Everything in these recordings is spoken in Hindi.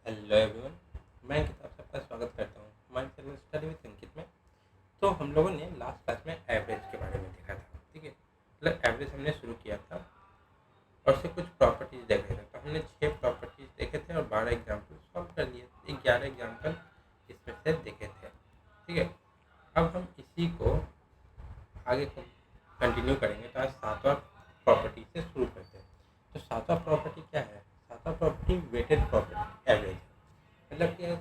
Hello everyone. मैं अंकित आप सबका स्वागत करता हूँ हमारे चैनल स्टडी विद अंकित में। तो हम लोगों ने लास्ट क्लास में एवरेज के बारे में देखा था। ठीक है, मतलब एवरेज हमने शुरू किया था और उससे कुछ प्रॉपर्टीज देखे थे। तो हमने 6 प्रॉपर्टीज देखे थे और 12 एग्जाम्पल सॉल्व कर लिए। 11 एग्जाम्पल इसमें से देखे थे। ठीक है, अब हम इसी को आगे कंटिन्यू करेंगे। तो आज 7वां प्रॉपर्टी से शुरू करते हैं। तो 7वां प्रॉपर्टी क्या है? 7वां प्रॉपर्टी वेटेड प्रॉपर्टी एवरेज है। मतलब कि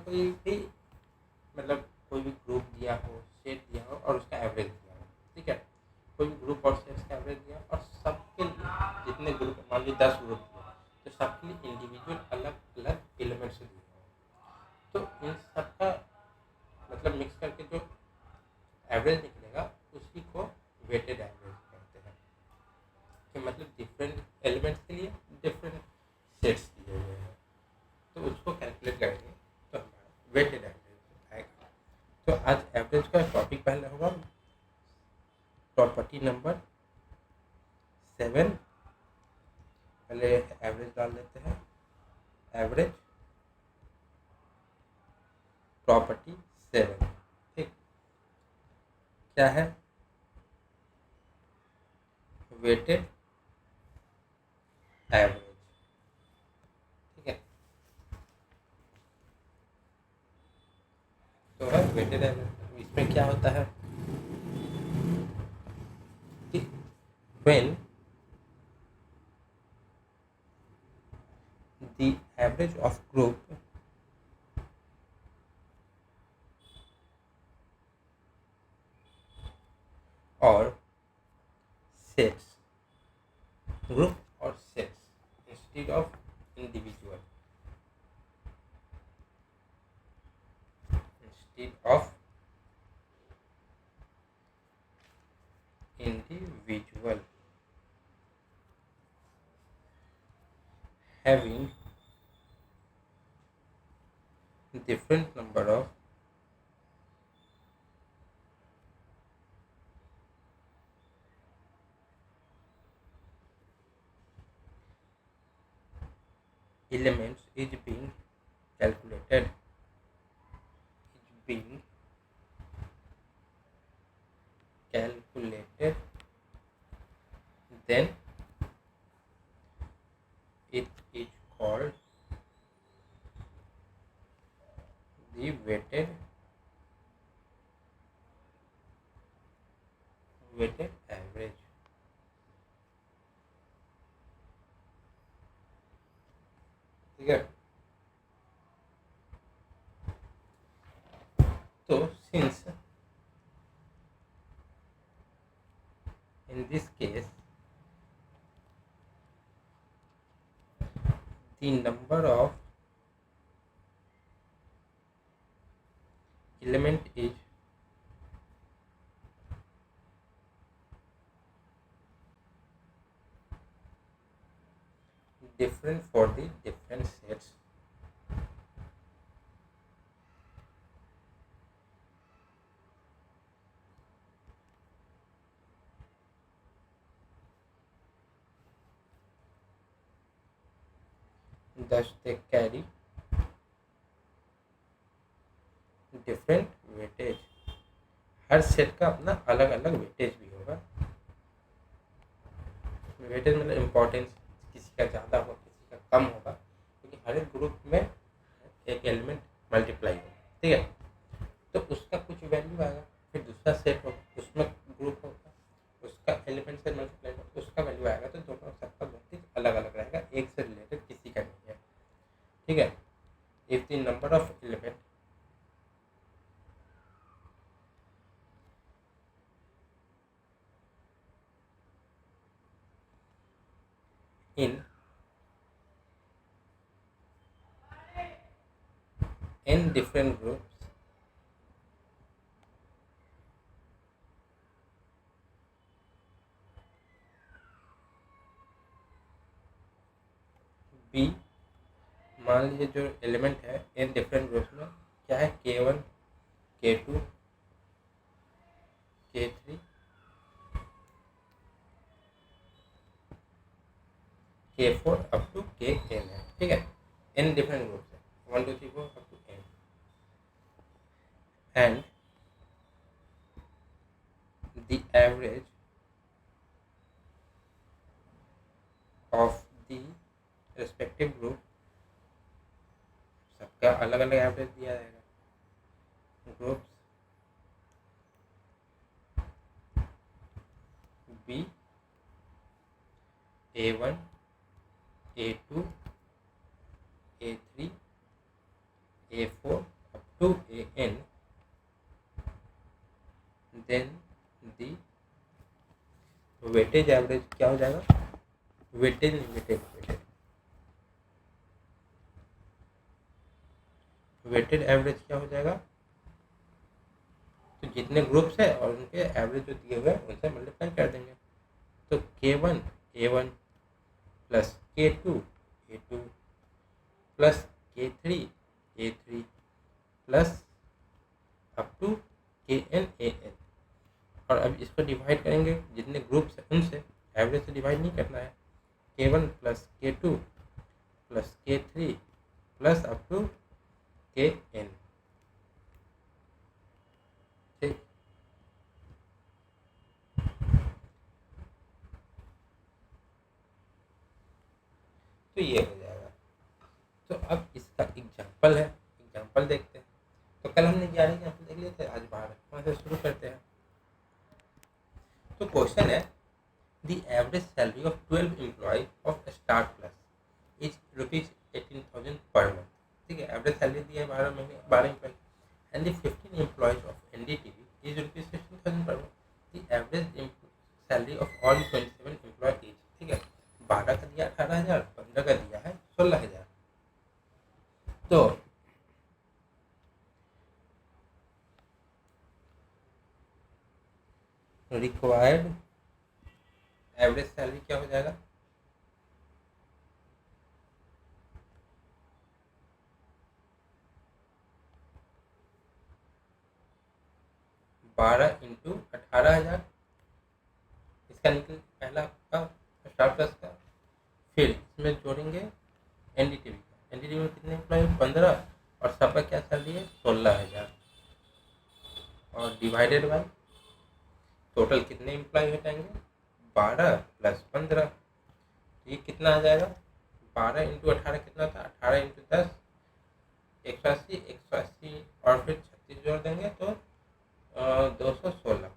कोई भी ग्रुप दिया हो, सेट दिया हो और उसका एवरेज दिया हो। ठीक है, कोई भी ग्रुप और सेट्स का एवरेज दिया और सबके लिए जितने ग्रुप, मान लीजिए 10 ग्रुप दिए, तो सबके लिए इंडिविजुअल अलग अलग एलिमेंट्स दिए हो। तो इन सबका मतलब मिक्स करके जो एवरेज निकलेगा उसी को वेटेड एवरेज कहते हैं। कि मतलब डिफरेंट एलिमेंट्स के लिए डिफरेंट सेट्स दिए हुए हैं, तो उसको कैलकुलेट करेंगे तो हमारा वेटेड एवरेज आएगा। तो आज एवरेज का टॉपिक पहले होगा प्रॉपर्टी नंबर 7। पहले एवरेज डाल देते हैं। Average property 7। ठीक, क्या है? Weighted average. ठीक है, तो है वेटेड एवरेज। इसमें क्या होता है कि when the average of group और सेट्स, ग्रुप और sets instead of individual, instead of individual having different number of elements is being calculated, then it is called the weighted average. ठीक है, तो since in this case the number of element is different for the different sets, thus they carry different weightage. Her set का अपना अलग अलग वेटेज भी होगा। वेटेज मतलब इम्पोर्टेंस, किसी का ज़्यादा होगा किसी का कम होगा, क्योंकि हर एक ग्रुप में एक एलिमेंट मल्टीप्लाई होगा। ठीक है, तो उसका कुछ वैल्यू आएगा, फिर दूसरा सेट होगा उसमें ग्रुप होगा, उसका एलिमेंट से मल्टीप्लाई होगा, उसका वैल्यू आएगा। तो दोनों सबका वेटेज अलग अलग रहेगा, एक से रिलेटेड किसी का नहीं है। ठीक है, if the number of element in n different groups b, मान लीजिए जो एलिमेंट है n डिफरेंट ग्रुप्स में, क्या है? k1, k2, k3, k4 up to kn है। ठीक है, n डिफरेंट ग्रुप्स है। 1 2 3 4 up to n, and the average of the respective group, सबका अलग अलग एवरेज दिया जाएगा. Groups be A1 A2 A3 A4 up to AN, then the weightage average क्या हो जाएगा, वेटेज नहीं वेटेज वेटेज वेटेड एवरेज क्या हो जाएगा, तो जितने ग्रुप्स है और उनके एवरेज जो दिए हुए हैं उनसे मल्टीप्लाई कर देंगे. तो K1 A1 plus K2 A2 plus K3 A3 plus up to KN AN. और अब इसको डिवाइड करेंगे, जितने ग्रुप्स हैं उनसे एवरेज से डिवाइड नहीं करना है. K1 plus K2 plus K3 plus up to KN. ठीक, तो ये हो जाएगा. तो अब इसका एग्जाम्पल है, एग्जाम्पल देखते हैं. तो कल हमने 11 एग्जाम्पल देख लिए थे, आज 12. वहाँ से शुरू करते हैं. तो क्वेश्चन है, the average salary of 12 employee of Star Plus is ₹18,000 per month. ठीक है, एवरेज सैलरी दी है 12 महीने 12 employee. And the 15 employees of NDTV is ₹16,000 per month. The average salary of all 27 employee is. ठीक है, 12 का दिया 18,000, 15 का दिया है 16,000. तो रिक्वायर्ड एवरेज सैलरी क्या हो जाएगा, 12 इंटू 18,000. इसका निकल पहला का स्टार प्लस का. फिर इसमें जोड़ेंगे NDTV का. NDTV में कितने एम्प्लॉय, 15, और सबका क्या सैलरी है 16,000, और डिवाइडेड बाय टोटल कितने एम्प्लॉय हो जाएंगे 12 प्लस 15. ये कितना आ जाएगा, 12 इंटू 18 कितना था, 18 इंटू 10 180, 180 और फिर 36 जोड़ देंगे तो 216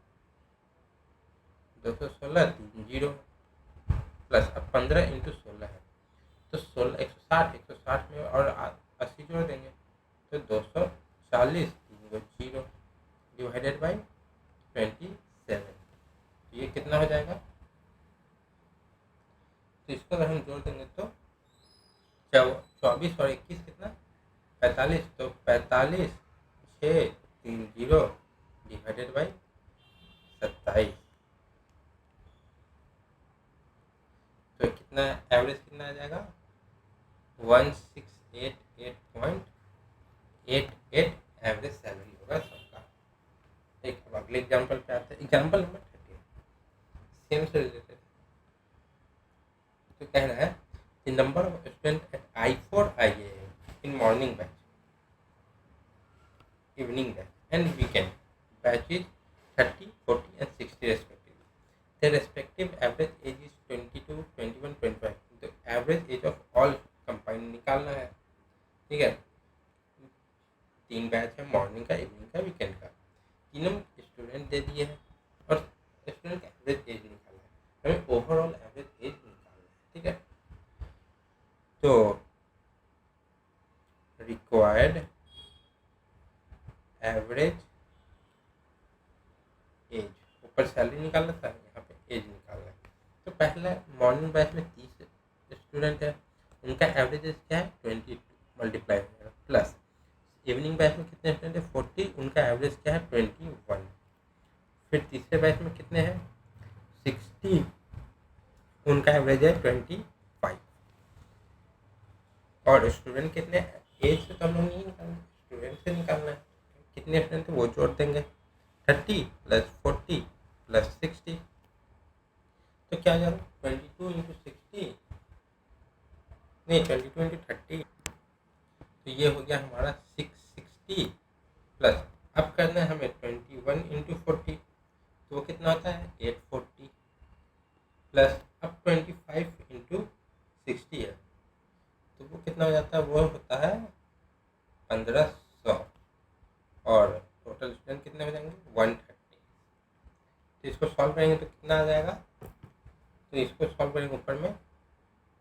3 प्लस अब 15 इंटू 16 है तो 16 160 में और 80 जोड़ देंगे तो 240 0 डिवाइडेड बाई 27. ये कितना हो जाएगा, तो इसको अगर हम जोड़ देंगे तो 24 और 21 कितना 45, तो 45 6 3 0 डिवाइडेड बाई 27. तो कितना एवरेज कितना आ जाएगा 1688.88 एवरेज सैलरी होगा सबका. एक अब अगले एग्जांपल पे आते हैं. एग्जांपल नंबर 30 सेम से रिलेटेड. तो कह रहा है the number of student at I4 IAM in morning batch, evening batch and weekend batch is 30, 40 and 60 respectively. Their respective average age is 22, 21, 25. The average age of all combined निकालना है. ठीक है, 3 बैच है, मॉर्निंग का, इवनिंग का, वीकेंड का. तीनों स्टूडेंट दे दिए हैं और स्टूडेंट का एवरेज एज निकालना है. हमें ओवरऑल एवरेज एज निकालना है. ठीक है, तो रिक्वायर्ड एवरेज एज, ऊपर सैलरी निकालना था, यहाँ पे एज निकालना है. तो पहला मॉर्निंग बैच में 30 स्टूडेंट है, उनका एवरेज एज क्या है 22 मल्टीप्लाई प्लस इवनिंग बैच में कितने स्टूडेंट है 40, उनका एवरेज क्या है 21. फिर तीसरे बैच में कितने हैं 60, उनका एवरेज है 25. और स्टूडेंट कितने, एज से तो हम लोग नहीं निकालना, स्टूडेंट से निकालना है. कितने स्टूडेंट है वो जोड़ देंगे 30 प्लस 40 प्लस 60. तो क्या जाएगा 22 इंटू 60 नहीं 22 इंटू 30, तो ये हो गया हमारा 660 प्लस, अब करना है हमें 21 × 40, तो वो कितना होता है 840 प्लस, अब 25 × 60 है तो वो कितना हो जाता है, वो होता है 1500, और टोटल स्टूडेंट कितने हो जाएंगे 130। तो इसको सॉल्व करेंगे तो कितना आ जाएगा, तो इसको सॉल्व करेंगे ऊपर में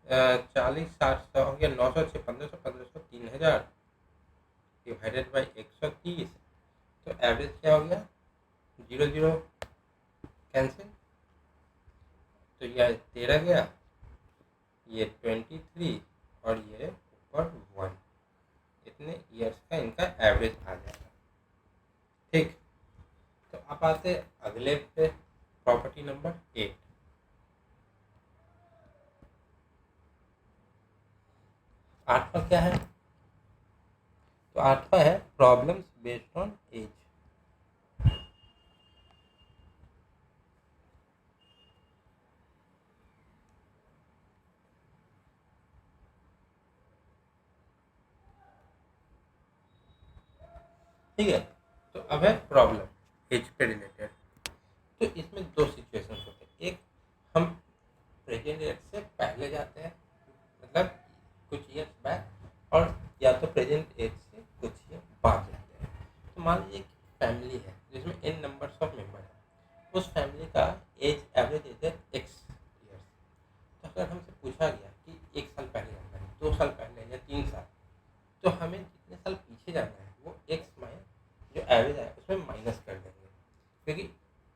40 700 हो गया, 900 6 1500 1500 3000 डिवाइडेड बाई 130, तो एवरेज क्या हो गया 0 0 कैंसिल, तो यह 13 गया, ये 23 और ये ऊपर 1, इतने ईयर्स का इनका एवरेज आ जाएगा। ठीक, तो अब आते अगले पे, प्रॉपर्टी नंबर 8। आठवां क्या है, तो आठवां है प्रॉब्लम्स बेस्ड ऑन एज। ठीक है, तो अब है प्रॉब्लम एज पे रिलेटेड। तो इसमें दो सिचुएशन होते हैं, एक हम प्रेजेंट एज से पहले जाते हैं, मतलब कुछ ईयर्स बैक, और या तो प्रेजेंट एज से कुछ ईयर बाद जाते हैं। तो मान लीजिए फैमिली है जिसमें n नंबर्स ऑफ मेंबर है, उस फैमिली का एज एवरेज एज है x ईयर्स। तो अगर हमसे पूछा गया कि 1 साल पहले जाना है, 2 साल पहले या 3 साल, तो हमें जितने साल पीछे जाना है वो x में जो एवरेज है उसमें माइनस कर देंगे, क्योंकि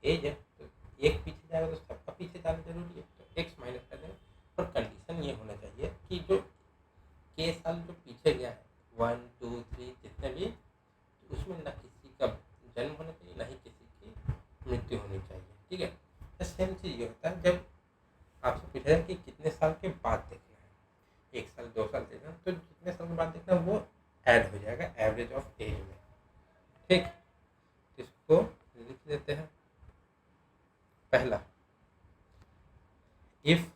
एज है तो एक पीछे जाएगा तो सबका पीछे जाना जरूरी है, तो x माइनस कर देंगे। और कंडीशन ये होना चाहिए कि जो के साल जो पीछे गया है 1 2 3 जितने भी, तो उसमें ना किसी का जन्म होना चाहिए, ना ही किसी की मृत्यु होनी चाहिए। ठीक है, तो सेम चीज़ ये होता है जब आपसे पूछा जाए कि कितने साल के बाद देखना है, 1 साल 2 साल देखना, तो जितने साल के बाद देखना वो ऐड हो जाएगा एवरेज ऑफ एज में। ठीक, इसको लिख देते हैं। पहला, if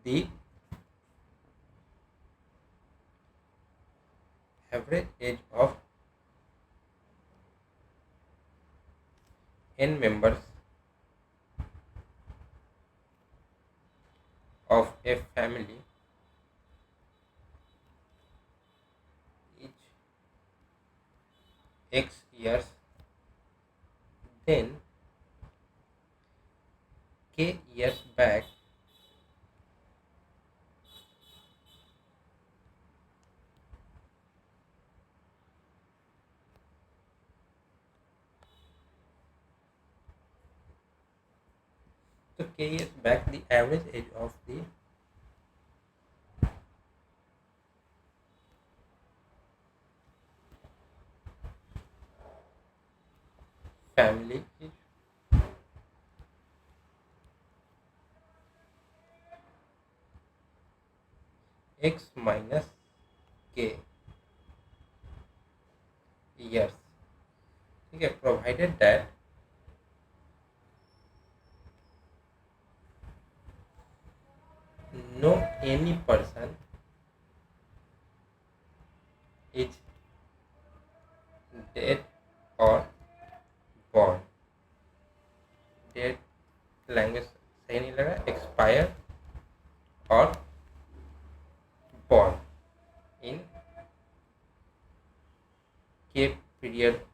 the average age of n members of a family is x years, then k years back the average age of the family is x minus k years। ठीक है, provided that no any person is dead or born, dead language सही नहीं लगा, एक्सपायर और born in के पीरियड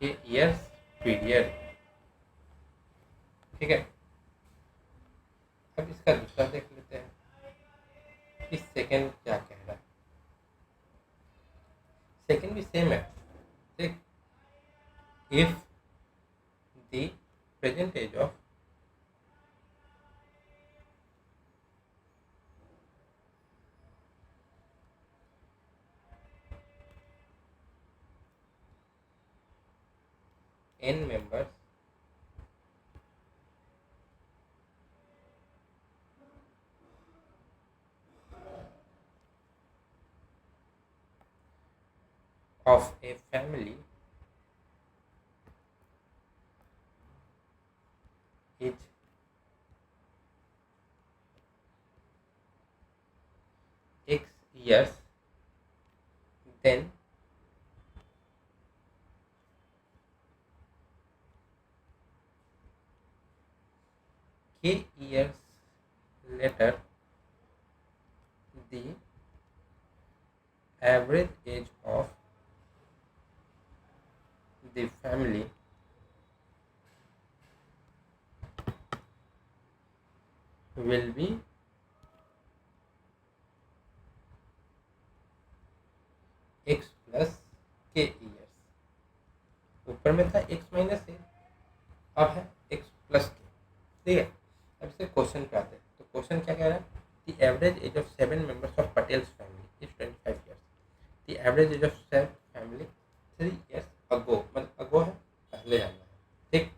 के ईयर्स पीरियड। ठीक है, अब इसका दूसरा देख लेते हैं कि सेकेंड क्या कह रहा है। सेकेंड भी सेम है। ठीक, if the present age of n members of a family is years, then k years later, the average age of the family will be x plus k years. ऊपर में था x माइनस ए, अब है x प्लस के। ठीक है, अब से क्वेश्चन पे आते हैं। तो क्वेश्चन क्या कह रहा है? The average age of 7 members of Patels family is 25 years. The average age of 7 family 3 years अगो, मतलब अगो है पहले जाना है। ठीक,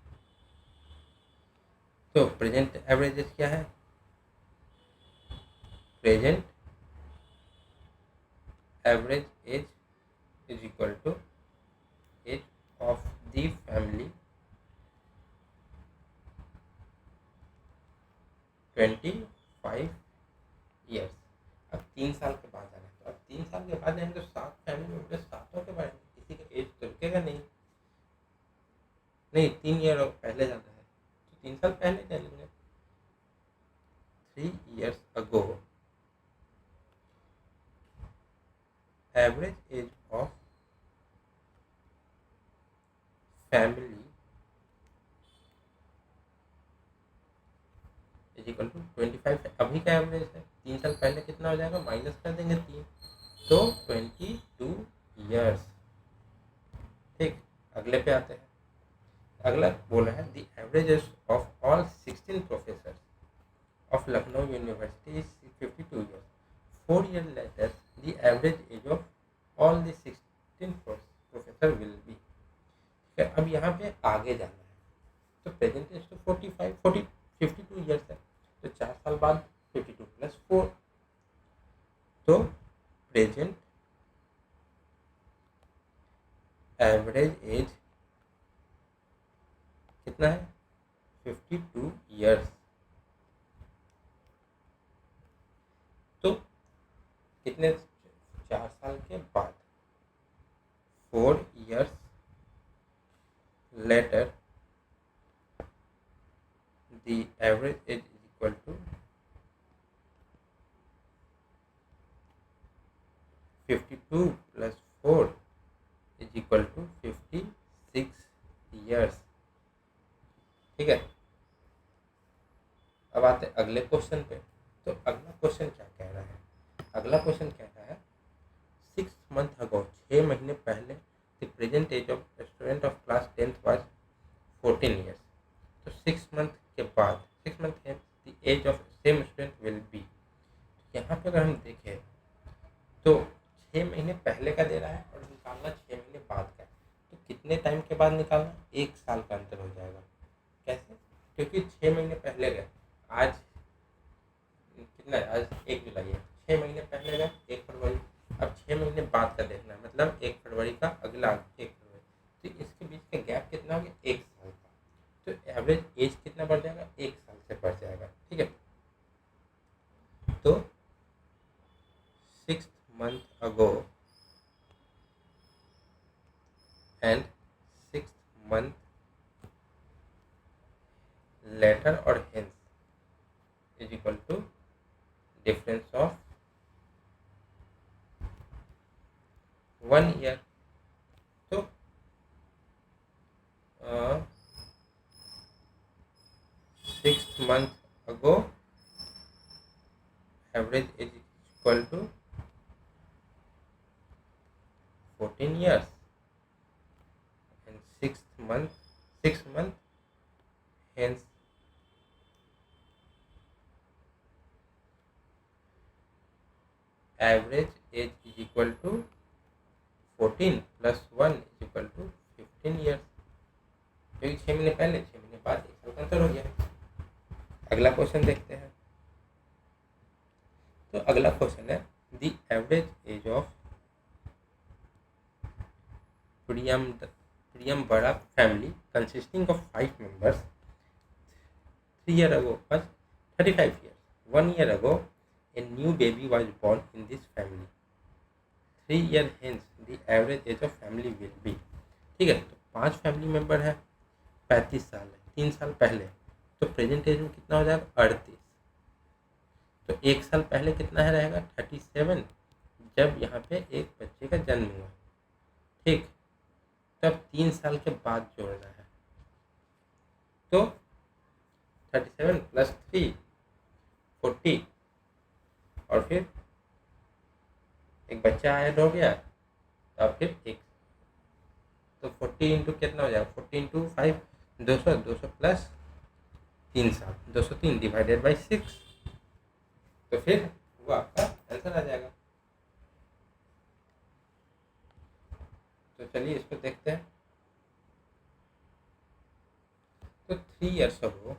तो प्रेजेंट एवरेज एज क्या है? Present average age is equal to age of the family 25 years. अब 3 साल के बाद आना है, तो अब 3 साल के बाद आएंगे तो 7 फैमिली मेंबर्स सातों के बारे में किसी का एज तो रुकेगा नहीं। नहीं, 3 ईयर पहले जाना है तो 3 साल पहले चलेंगे। 3 years ago, average age of family is equal to 25 है। अभी का एवरेज है, 3 साल पहले कितना हो जाएगा? माइनस कर देंगे 3, तो 22 years। ठीक, अगले पे आते हैं। अगला बोला है the average age of all 16 professor of Lucknow university is 52 years. 4 years later, the average age of all the 16 professor will be. ठीक है, अब यहाँ पे आगे जाना है, तो प्रेजेंट एज तो 52 ईयर्स है, तो 4 साल बाद 52 प्लस 4, तो प्रेजेंट एवरेज एज कितना है? 52 ईयर्स। तो कितने 4 साल के बाद 4 years later, the average age is equal to 52 plus 4 is equal to 56 years. ठीक है, अब आते अगले क्वेश्चन पे। तो अगला क्वेश्चन क्या कह रहा है? अगला क्वेश्चन कह रहा है 6 months ago, 6 महीने पहले, the present age of student of class 10th was 14 years. तो 6 month के बाद 6 month है the age of same student will be. यहाँ पे अगर हम देखें तो 6 महीने पहले का दे रहा है और निकालना 6 महीने बाद का है। तो कितने टाइम के बाद निकालना? 1 साल का अंतर हो जाएगा। कैसे? क्योंकि 6 महीने पहले गए, आज कितना है? आज 1 जुलाई है, 6 महीने पहले गए 1 फरवरी। अब 6 महीने बाद का देखना है, मतलब 1 फरवरी का अगला 1 फरवरी, तो इसके बीच का गैप कितना हो गया? 1 साल का। तो एवरेज एज कितना बढ़ जाएगा? 1 साल से बढ़ जाएगा। ठीक है, तो 6 months ago and 6 months later or hence is equal to difference of 1 year. तो 6 months ago average age is equal to 14 years and 6 month hence average age is equal to 14 plus 1 is equal to 15 years. क्योंकि 6 महीने पहले 6 महीने बाद 1 साल का अंतर हो गया। अगला क्वेश्चन देखते हैं। तो अगला क्वेश्चन है the average age of Priyambara family consisting of 5 members 3 years ago was 35 years. 1 year ago a new baby was born in this family. 3 year hence the average age of family will be. ठीक है, तो 5 फैमिली मेंबर है, 35 साल है, 3 साल पहले, तो प्रेजेंट एज में कितना हो जाएगा 38। तो 1 साल पहले कितना है रहेगा 37, जब यहाँ पे एक बच्चे का जन्म हुआ। ठीक, तब 3 साल के बाद जोड़ना है, तो 37 + 3 40, और फिर एक बच्चा ऐड हो गया, और फिर एक, तो 40 इंटू कितना हो जाएगा 40 इंटू 5 200, 200 प्लस 3 साल 203 डिवाइडेड बाई 6, तो फिर वो आपका आंसर आ जाएगा। तो चलिए इसको देखते हैं। तो 3 years ago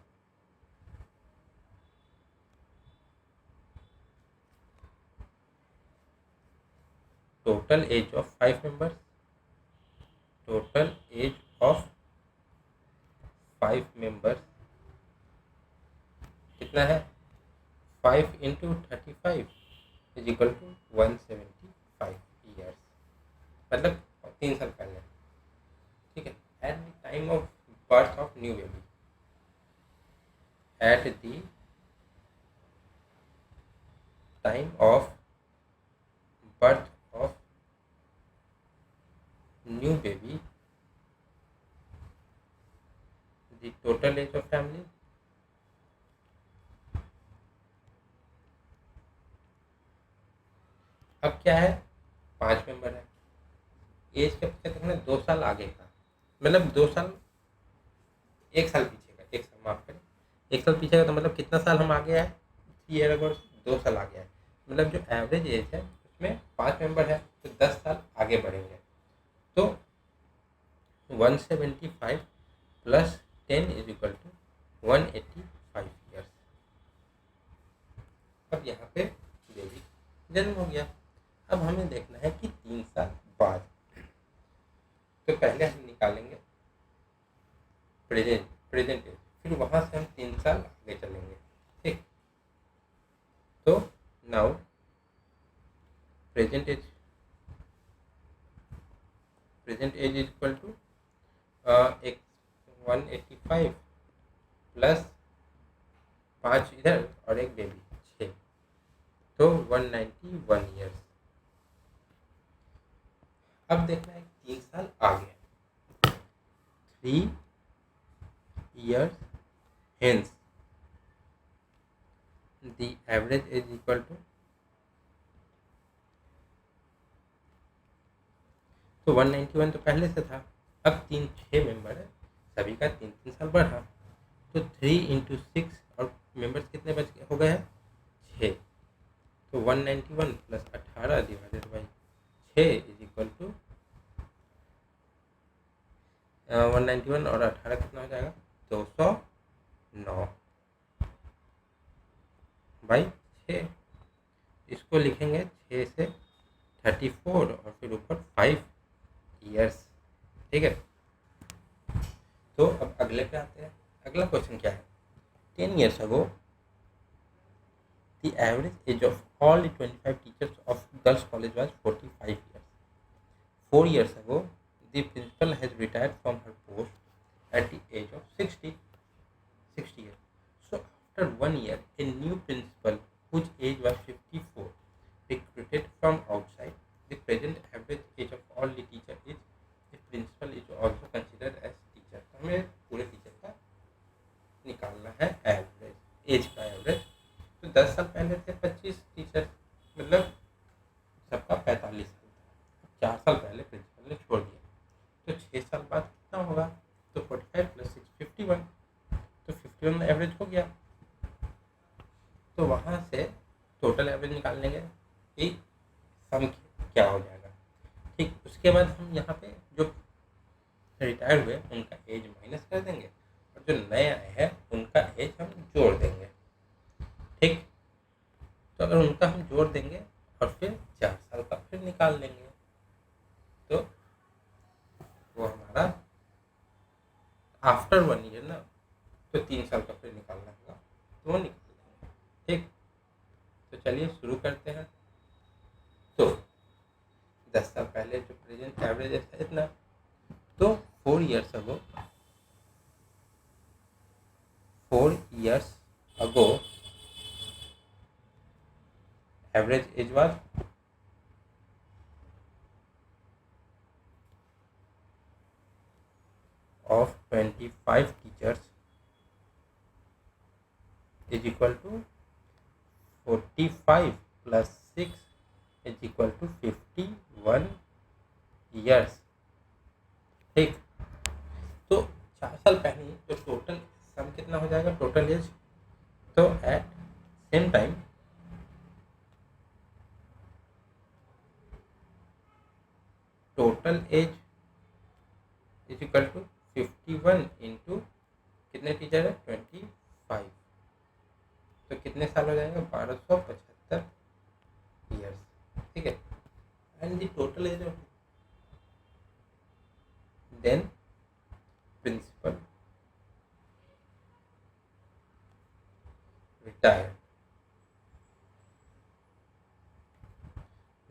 total age of 5 members, total age of 5 members कितना है 5 into 35 is equal to 175 years, मतलब 3 साल पहले। ठीक है, at the time of birth of new baby, at the time of birth of new baby the total age of family अब क्या है 5 मेंबर है, एज के पीछे देखना 2 साल आगे का, मतलब 2 साल, 1 साल पीछे का, 1 साल माफ करें, 1 साल पीछे का, तो मतलब कितना साल हम आगे आए 3 ईयर अगो 2 साल आगे आए, मतलब जो एवरेज एज है उसमें 5 मेंबर है, तो 10 साल आगे बढ़ेंगे, तो 175 + 10 इज इक्वल टू 185 ईयर्स। अब यहाँ पे बेबी जन्म हो गया। अब हमें देखना है कि 3 साल बाद, तो पहले हम निकालेंगे प्रेजेंट एज, फिर वहां से हम 3 साल आगे चलेंगे। ठीक, तो now present age is equal to एक 185 प्लस 5 इधर और एक बेबी 6, तो 191 ईयर्स। अब देखना है 3 साल आगे, 3 years hence the average is equal to, तो 191 तो पहले से था, अब 6 मेंबर है, सभी का 3 साल बढ़ा, तो 3 इंटू 6, और मेंबर्स कितने हो गए हैं 6, तो 191 + 18 divided by 6 is equal to 191 और 18 कितना हो जाएगा 209 बाई 6, इसको लिखेंगे 6 से 34 और फिर ऊपर 5 ईयर्स। ठीक है, तो अब अगले पे आते हैं। अगला क्वेश्चन क्या है, 10 years ago the average age of all 25 teachers of girls college was 45 years. 4 years ago the principal has retired from her post at the age of 60 years. So after 1 year, a new principal whose age was 54 recruited from outside. The present average age of all the teacher is, the principal is also considered as teacher. तो हमें पूरे टीचर का निकालना है एवरेज, एज का एवरेज। तो 10 साल पहले थे 25 टीचर, मतलब सबका 45 साल था। 4 साल पहले प्रिंसिपल ने छोड़ दिया, तो 6 साल बाद कितना होगा, तो 45 + 6 51, तो 51 एवरेज हो गया। तो वहाँ से टोटल एवरेज निकाल लेंगे कि सम क्या हो जाएगा। ठीक, उसके बाद हम यहाँ पे जो रिटायर हुए उनका एज माइनस कर देंगे, और जो नए आए हैं उनका एज हम जोड़ देंगे। ठीक, तो अगर उनका हम जोड़ देंगे और फिर 4 साल का फिर निकाल लेंगे, तो वो हमारा आफ्टर 1 ईयर ना, तो 3 साल का फिर निकालना होगा, तो वो निकाल देंगे। ठीक, तो चलिए शुरू करते हैं। तो 10 साल पहले जो प्रेजेंट एवरेज था इतना, तो 4 years ago 4 years ago average age was of 25 teachers is equal to 45 plus 6 is equal to 51 years। ठीक, तो 4 साल पहले जो टोटल सम कितना हो जाएगा, टोटल एज, तो at same time total age is equal to 51 into कितने टीचर है 25, तो कितने साल हो जाएगा 1275 ईयर्स। ठीक है, and the total age of then principal retire,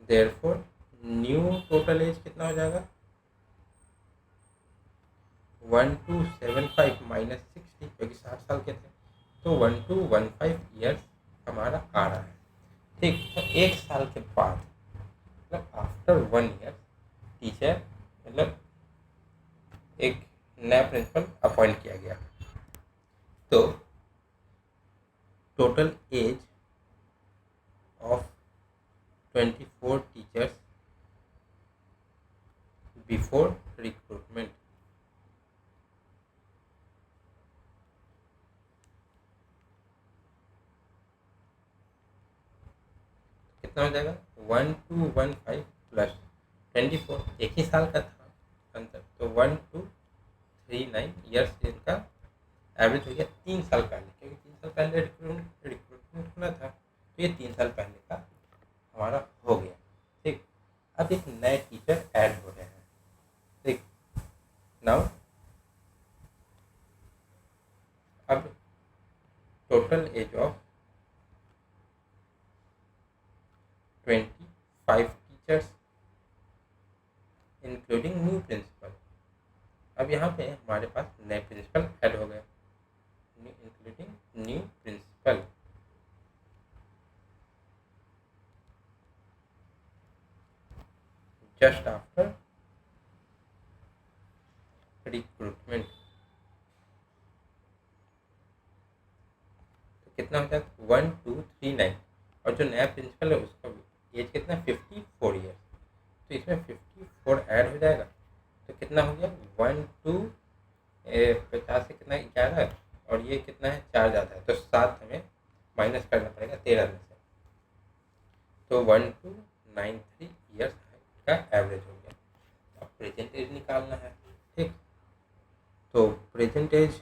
therefore new total age कितना हो जाएगा 1275 माइनस 60, क्योंकि 60 साल के थे, तो 1215 ईयर्स हमारा आ रहा है। ठीक, तो 1 साल के बाद मतलब आफ्टर 1 year टीचर मतलब एक नया प्रिंसिपल अपॉइंट किया गया, तो total age of 24 teachers before recruitment कितना हो जाएगा 1215 प्लस 24, एक ही साल का था अंतर, तो 1239 ईयर्स इनका एवरेज हो गया 3 साल पहले, क्योंकि 3 साल पहले रिक्रूटमेंट होना था, तो ये 3 साल पहले का हमारा हो गया। ठीक, अब एक नए टीचर ऐड हो रहे हैं। ठीक, नाउ अब total age of 25 teachers including new principal. अब यहाँ पे हमारे पास नए प्रिंसिपल ऐड हो गए, including new principal. Just after recruitment, तो कितना हो जाएगा 1239, और जो नया प्रिंसिपल है उसका एज कितना 54 ईयर्स, तो इसमें 54 ऐड हो जाएगा, तो कितना हो गया 50 से कितना 11, और ये कितना है 4 ज़्यादा है, तो 7 हमें माइनस करना पड़ेगा 13 में से, तो 1293 ईयर्स का एवरेज हो गया। अब प्रेजेंट एज निकालना है। ठीक, तो प्रेजेंट एज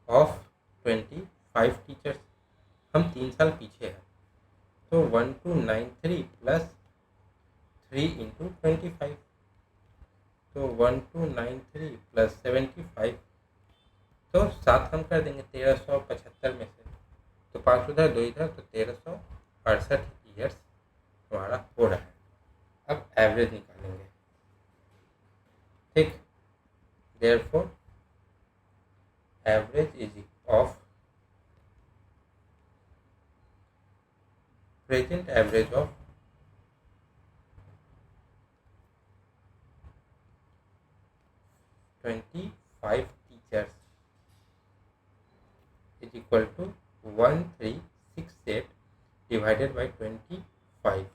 ऑफ 25 टीचर्स, हम 3 साल पीछे हैं, तो 1293 प्लस 3 इंटू 25, तो 1293 प्लस 75, तो 7 हम कर देंगे 1375 में से, तो 5 उधर 2 इधर, तो 1368 ईयर्स हमारा हो रहा है। अब एवरेज निकालेंगे। ठीक, therefore average is of present average of 25 teachers is equal to 1368 divided by 25।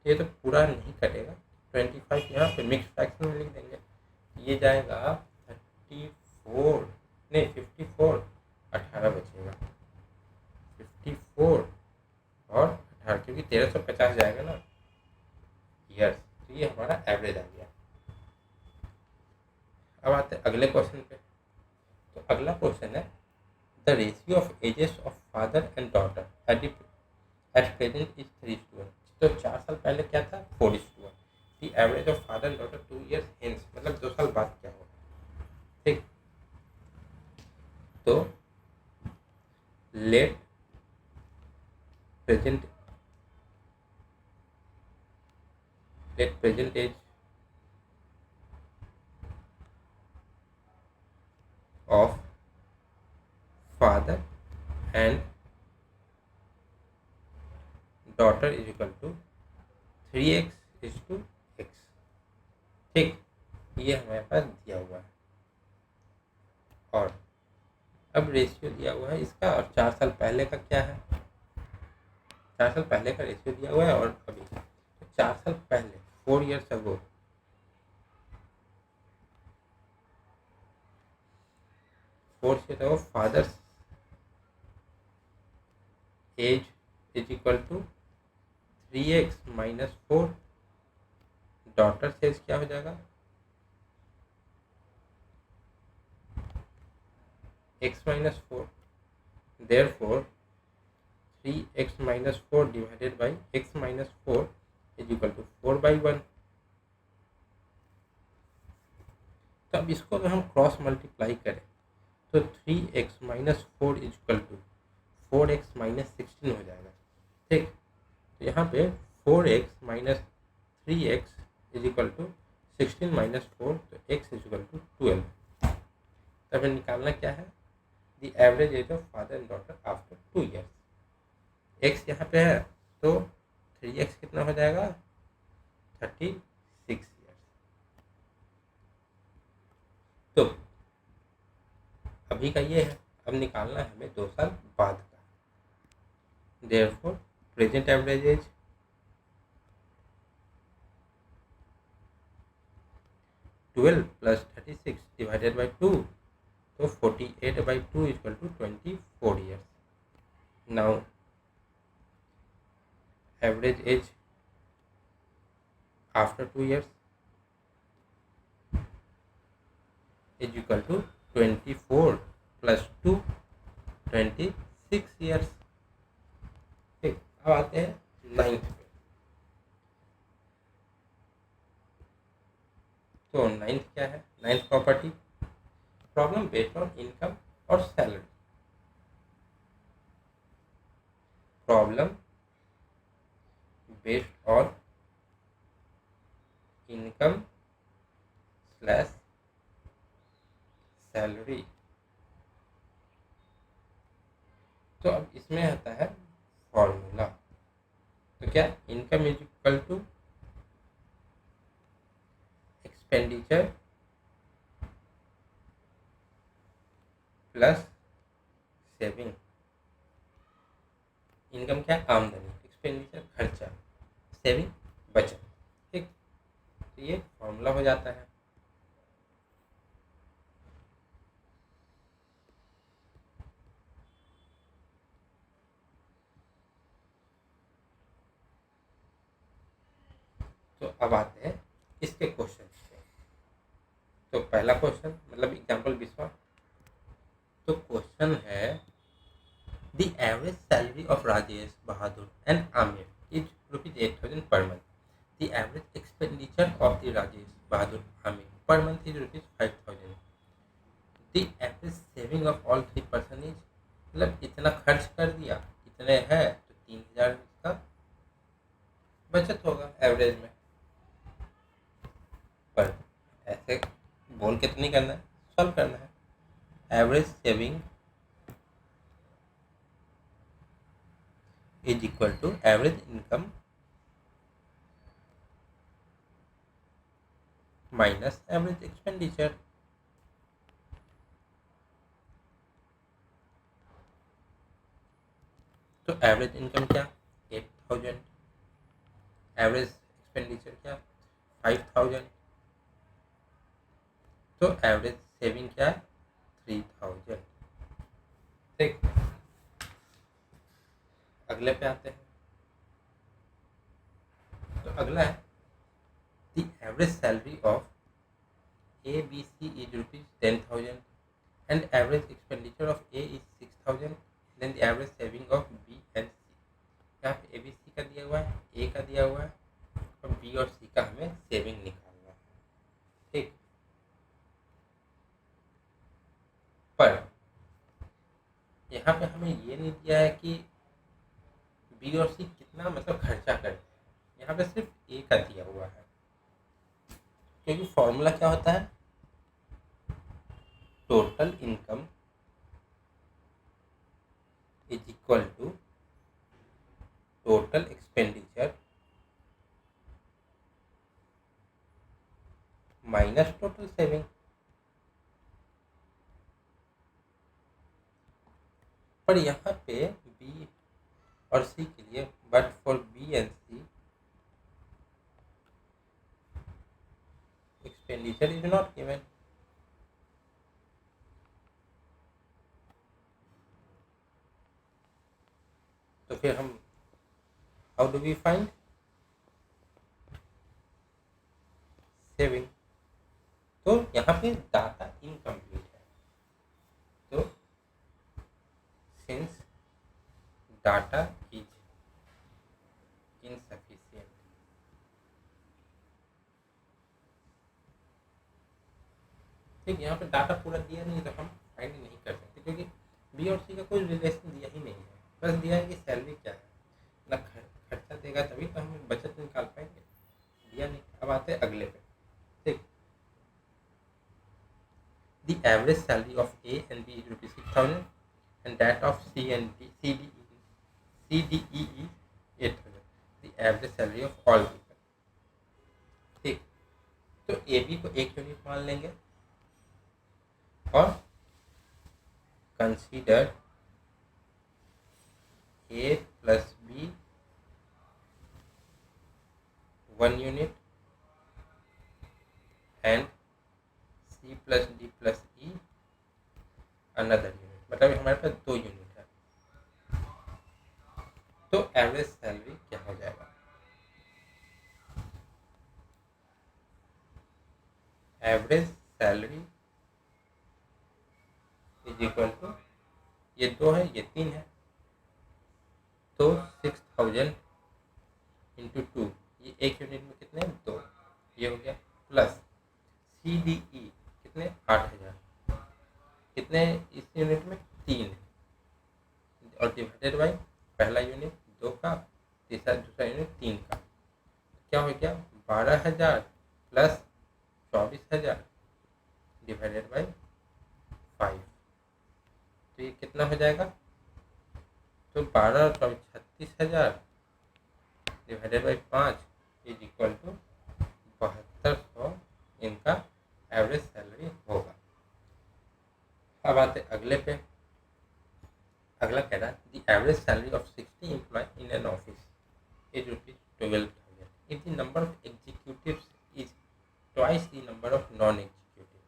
ये तो पूरा नहीं कटेगा, 25 यहाँ पे मिक्स फ्रैक्शन में लिख देंगे, ये जाएगा 34 नहीं 54, 18 बचेगा 54 और 18, क्योंकि 1350 जाएगा ना ईयर्स, तो ये हमारा एवरेज आ गया। अब आते हैं अगले क्वेश्चन पे। तो अगला क्वेश्चन है the ratio of ages of father and daughter at present is 3:1। तो 4 साल पहले क्या था 4:1। The average of father and daughter 2 years hence, मतलब 2 साल बाद क्या होगा। ठीक, तो let present age of father and daughter is equal to 3x:x। ठीक, ये हमारे पास दिया हुआ है और अब रेशियो दिया हुआ है इसका, और 4 साल पहले का क्या है, 4 साल पहले का रेशियो दिया हुआ है और अभी तो 4 साल पहले 4 years अगो 4 years ago father's age is equal to 3x-4, daughter age क्या हो जाएगा x-4, therefore 3x-4 divided by x-4 is equal to 4/1। तो अब इसको अगर हम क्रॉस मल्टीप्लाई करें तो 3x-4 is equal to 4x-16 हो जाएगा। ठीक, तो यहाँ पे 4x-3x इज इक्वल टू 16-4, तो x इज इक्वल टू 12। तो हमें निकालना क्या है, the average age of father and daughter after 2 years। x यहाँ पे है तो 3x कितना हो जाएगा 36 years। तो अभी का ये है, अब निकालना है हमें 2 साल बाद का। Therefore present average age twelve plus 36 divided by 2, तो 48/2 equal to 24 years। Now average age after 2 years is equal to 24 plus 2, 26 years। ठीक, अब आते हैं 9th पे। तो 9th क्या है, 9th property, problem based on income और salary. Problem based on income slash salary. तो अब इसमें आता है फॉर्मूला। तो क्या, income is equal to expenditure plus saving. Income क्या, आमदनी, एक्सपेंडिचर खर्चा, सेविंग बचत। ठीक, तो ये फॉर्मूला हो जाता है। तो अब आते हैं इसके क्वेश्चन पे। तो पहला क्वेश्चन मतलब एग्जांपल 20वां। तो क्वेश्चन है the average salary of Rajesh Bahadur and Aamir is ₹8,000 per month। The average expenditure of the Rajesh Bahadur Aamir per month is ₹5,000। The average saving of all 3 person is, मतलब इतना खर्च कर दिया, इतने है तो 3,000 का बचत होगा एवरेज में। पर ऐसे बोल के तो नहीं करना है, सॉल्व करना है। Average saving is equal to average income minus average expenditure. तो एवरेज इनकम क्या 8,000, एवरेज एक्सपेंडिचर क्या 5,000, तो एवरेज सेविंग क्या 3,000। ठीक, अगले पे आते हैं। तो अगला है the average salary of ABC is ₹10,000 and average expenditure of A is 6,000, then the average saving of B and C। यहाँ पे ABC का दिया हुआ है, A का दिया हुआ है और B और C का हमें सेविंग निकालना है। ठीक, पर यहाँ पे हमें ये नहीं दिया है कि बी और सी कितना मतलब खर्चा करते हैं, यहाँ पे सिर्फ ए का दिया हुआ है, क्योंकि फॉर्मूला क्या होता है, total income is equal to total expenditure minus total saving. पर यहाँ पे बी और सी के लिए, but for B and C expenditure is not given. तो फिर हम how do we find saving? तो यहाँ पे डाटा इनकम्प्लीट है, तो सिंस डाटा इज insufficient, ठीक, यहाँ पे डाटा पूरा दिया नहीं तो हम फाइंड नहीं कर सकते, क्योंकि बी और सी का कोई रिलेशन दिया ही नहीं है, बस दिया है कि सैलरी क्या है, ना खर्चा देगा तभी तो हम बचत निकाल पाएंगे, दिया नहीं। अब आते हैं अगले पे, ठीक। The average salary of A and B is rupees 6,000 and that of C and D, CDE is 8,000. The average salary of all people, ठीक। तो ए बी को 1 यूनिट मान लेंगे और consider A plus B 1 unit and C plus D plus E another unit, मतलब हमारे पास 2 यूनिट है। तो एवरेज सैलरी क्या हो जाएगा? Average salary is equal to, ये 2 है ये 3 है, तो 6,000 इंटू 2, ये 1 यूनिट में कितने 2, ये हो गया, प्लस CDE कितने 8,000, कितने इस यूनिट में 3, और डिवाइडेड बाई पहला यूनिट 2 का, दूसरा यूनिट 3 का, क्या हो गया 12,000 प्लस 24,000 डिवाइडेड बाई 5, तो ये कितना हो जाएगा, तो 12 और 24 36,000 divided by 5 is equal to 7200 इनका एवरेज सैलरी होगा। अब आते अगले पे, अगला कह रहा है the average salary of 60 employee in an office is rupees 12,000 if the number of executives is twice the number of non executive,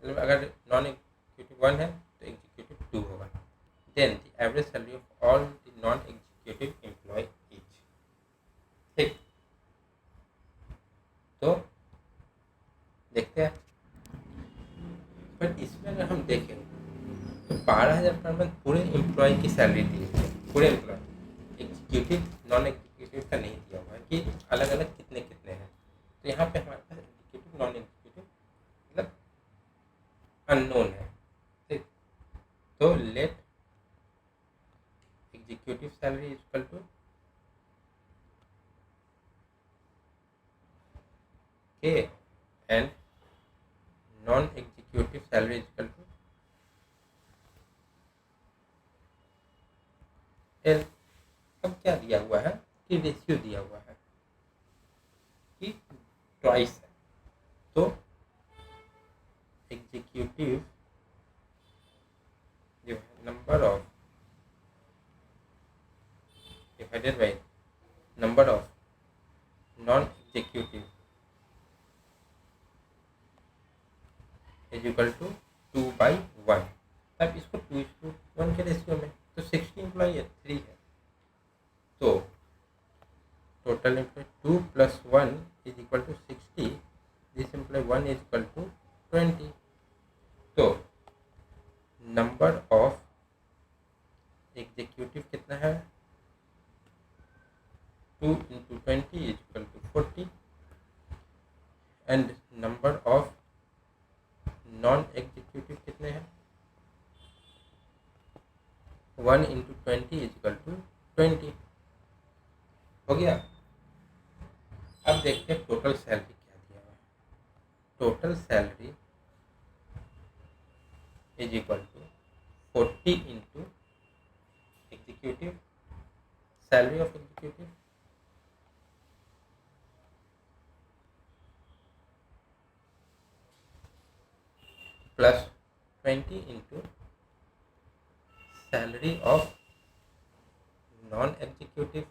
मतलब अगर नॉन एग्जीक्यूटिव 1 है तो एग्जीक्यूटिव 2 होगा, then the average salary of all the non executive employee is, ठीक। तो देखते हैं, पर इसमें अगर हम देखें तो 12,000 पर मंथ पूरे एम्प्लॉय की सैलरी दी है, पूरे एम्प्लॉय, एग्जीक्यूटिव नॉन एग्जीक्यूटिव का नहीं दिया हुआ है कि अलग अलग कितने कितने हैं, तो यहाँ पे हमारे पास एग्जीक्यूटिव नॉन एग्जीक्यूटिव मतलब अननोन है, ठीक। तो let executive salary equal to K and non executive salary equal to L. अब क्या दिया हुआ है कि रेशियो दिया हुआ है कि ट्वाइस है, तो executive number of divided by number of non executive is equal to 2/1। अब इसको 2:1 के रेशियो में, तो 60 एम्प्लॉई है 3 है, तो total employee 2 + 1 is equal to 60, this employee 1 is equal to 20, तो नंबर ऑफ एग्जीक्यूटिव कितना है 2 × 20 is equal to 40 and number of non executive कितने हैं 1 × 20 इज इक्वल टू 20, हो गया। अब देखते हैं टोटल सैलरी क्या दिया हुआ है। Total salary is equal to 40 into executive salary of executive plus 20 into salary of non executive.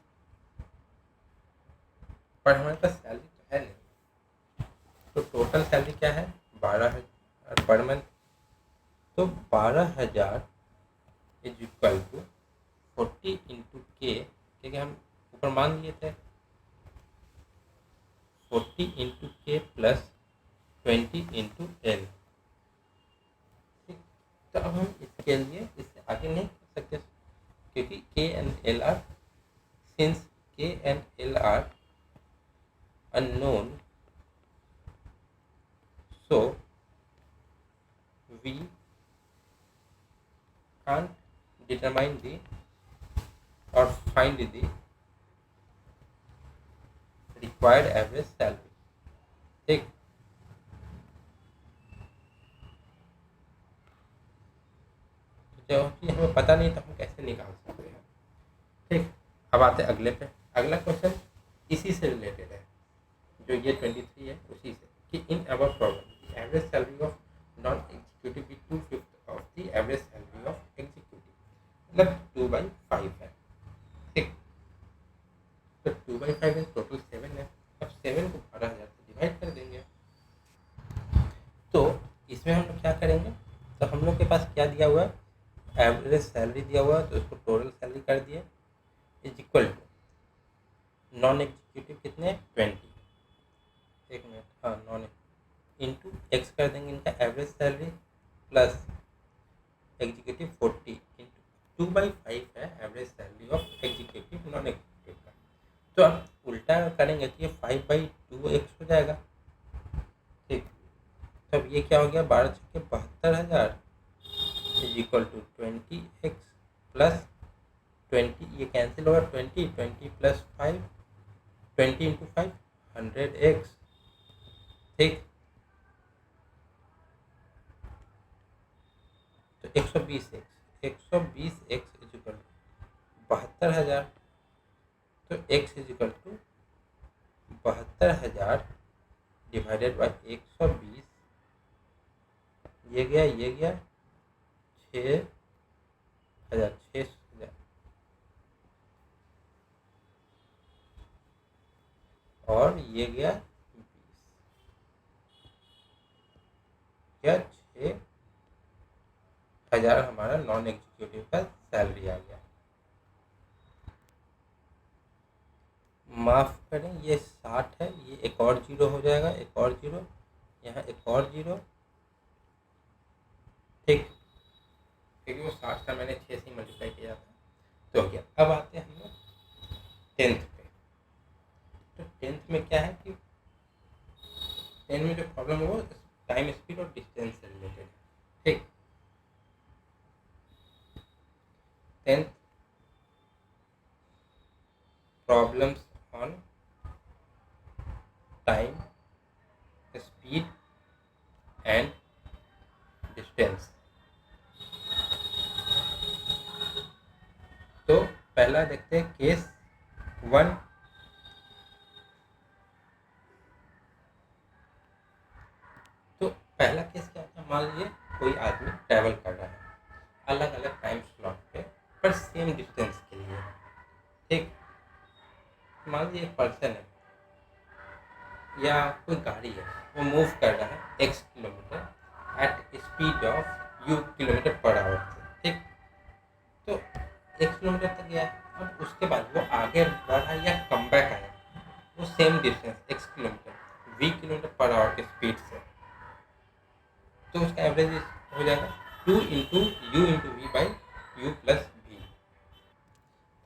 पर हमारे पास सैलरी तो है नहीं, तो टोटल सैलरी क्या है 12,000 पर मंथ। तो 12,000 इज इक्वल टू 40 इंटू के, क्योंकि हम ऊपर मान लिए थे 40 इंटू के प्लस 20 इंटू एल। ठीक, तो अब हम इसके लिए इससे आगे नहीं कर सकते, क्योंकि के एंड एल आर सिंस के and L R unknown, so we can't determine the or find the required average salary। ठीक, तो जो हमें पता नहीं तो हम कैसे निकाल सकते हैं। ठीक, अब आते हैं अगले पे। अगला क्वेश्चन इसी से रिलेटेड है, जो ये 23 है उसी से, कि in our problem the average salary of non executive is 2/5 of the average salary of executive, मतलब 2/5 है। ठीक, तो 2/5 है, टोटल 7 है। अब 7 को 12,000 से डिवाइड कर देंगे। तो इसमें हम लोग क्या करेंगे, तो हम लोग के पास क्या दिया हुआ है, एवरेज सैलरी दिया हुआ है, तो इसको टोटल सैलरी कर दिए is equal to non executive कितने 20, एक मिनट, हाँ नॉन इंटू एक्स कर देंगे इनका average salary plus executive 40 into 2/5 है average salary of executive non executive का। तो अब उल्टा करेंगे तो ये 5/2 एक्स हो जाएगा। ठीक, तब ये क्या हो गया 12 छक्के 72,000 is equal to 20x plus 20, ये कैंसिल होगा 20 प्लस 5, 20 इंटू 5 100x। ठीक, तो 120x इज इक्वल टू 72,000, तो x is equal to 72,000 divided by 120, ये गया 6,000 और ये गया 20, क्या 6,000 हमारा नॉन एग्जीक्यूटिव का सैलरी आ गया। माफ करें, ये 60 है, ये एक और जीरो हो जाएगा, एक और जीरो, यहाँ एक और जीरो। ठीक, क्योंकि वो 60 का मैंने 6 से मल्टीप्लाई किया था, तो हो गया। अब आते हैं हम लोग 10th पे। तो 10th में क्या है कि 10 में जो प्रॉब्लम है वो टाइम स्पीड और डिस्टेंस से रिलेटेड है। ठीक, 10th problems on time speed and distance. तो पहला देखते हैं केस 1। तो पहला केस क्या था, मान लीजिए कोई आदमी ट्रैवल कर रहा है अलग अलग टाइम स्लॉट पे पर सेम डिस्टेंस के लिए। ठीक, मान लीजिए एक पर्सन है या कोई गाड़ी है, वो मूव कर रहा है x kilometre at speed of u kilometre per hour से। ठीक, तो x किलोमीटर तक गया, अब उसके बाद वो आगे बढ़ा या कम बैक आया, वो same distance x kilometre v kilometre per hour के स्पीड से, तो उसका एवरेज हो जाएगा 2 into U into V by U plus V.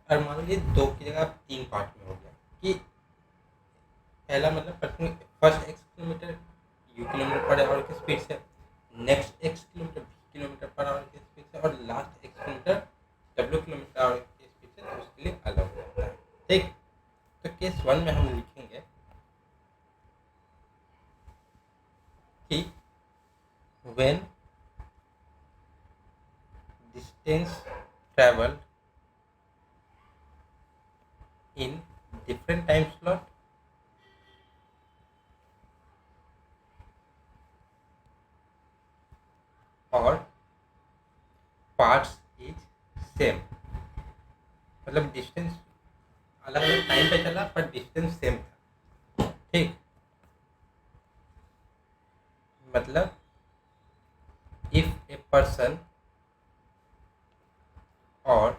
और मान लीजिए 2 की जगह 3 पार्ट में हो गया कि पहला मतलब person first x kilometre u kilometre per our की स्पीड से, next x kilometre v kilometre per our की स्पीड से, और last x kilometre w kilometre our की स्पीड से, तो उसके लिए अलग होता है। ठीक, तो केस 1 में हम लिखेंगे कि when distance traveled in different time slot और पार्ट्स इज सेम, मतलब डिस्टेंस अलग अलग टाइम पे चला पर डिस्टेंस सेम था। ठीक, मतलब इफ ए पर्सन और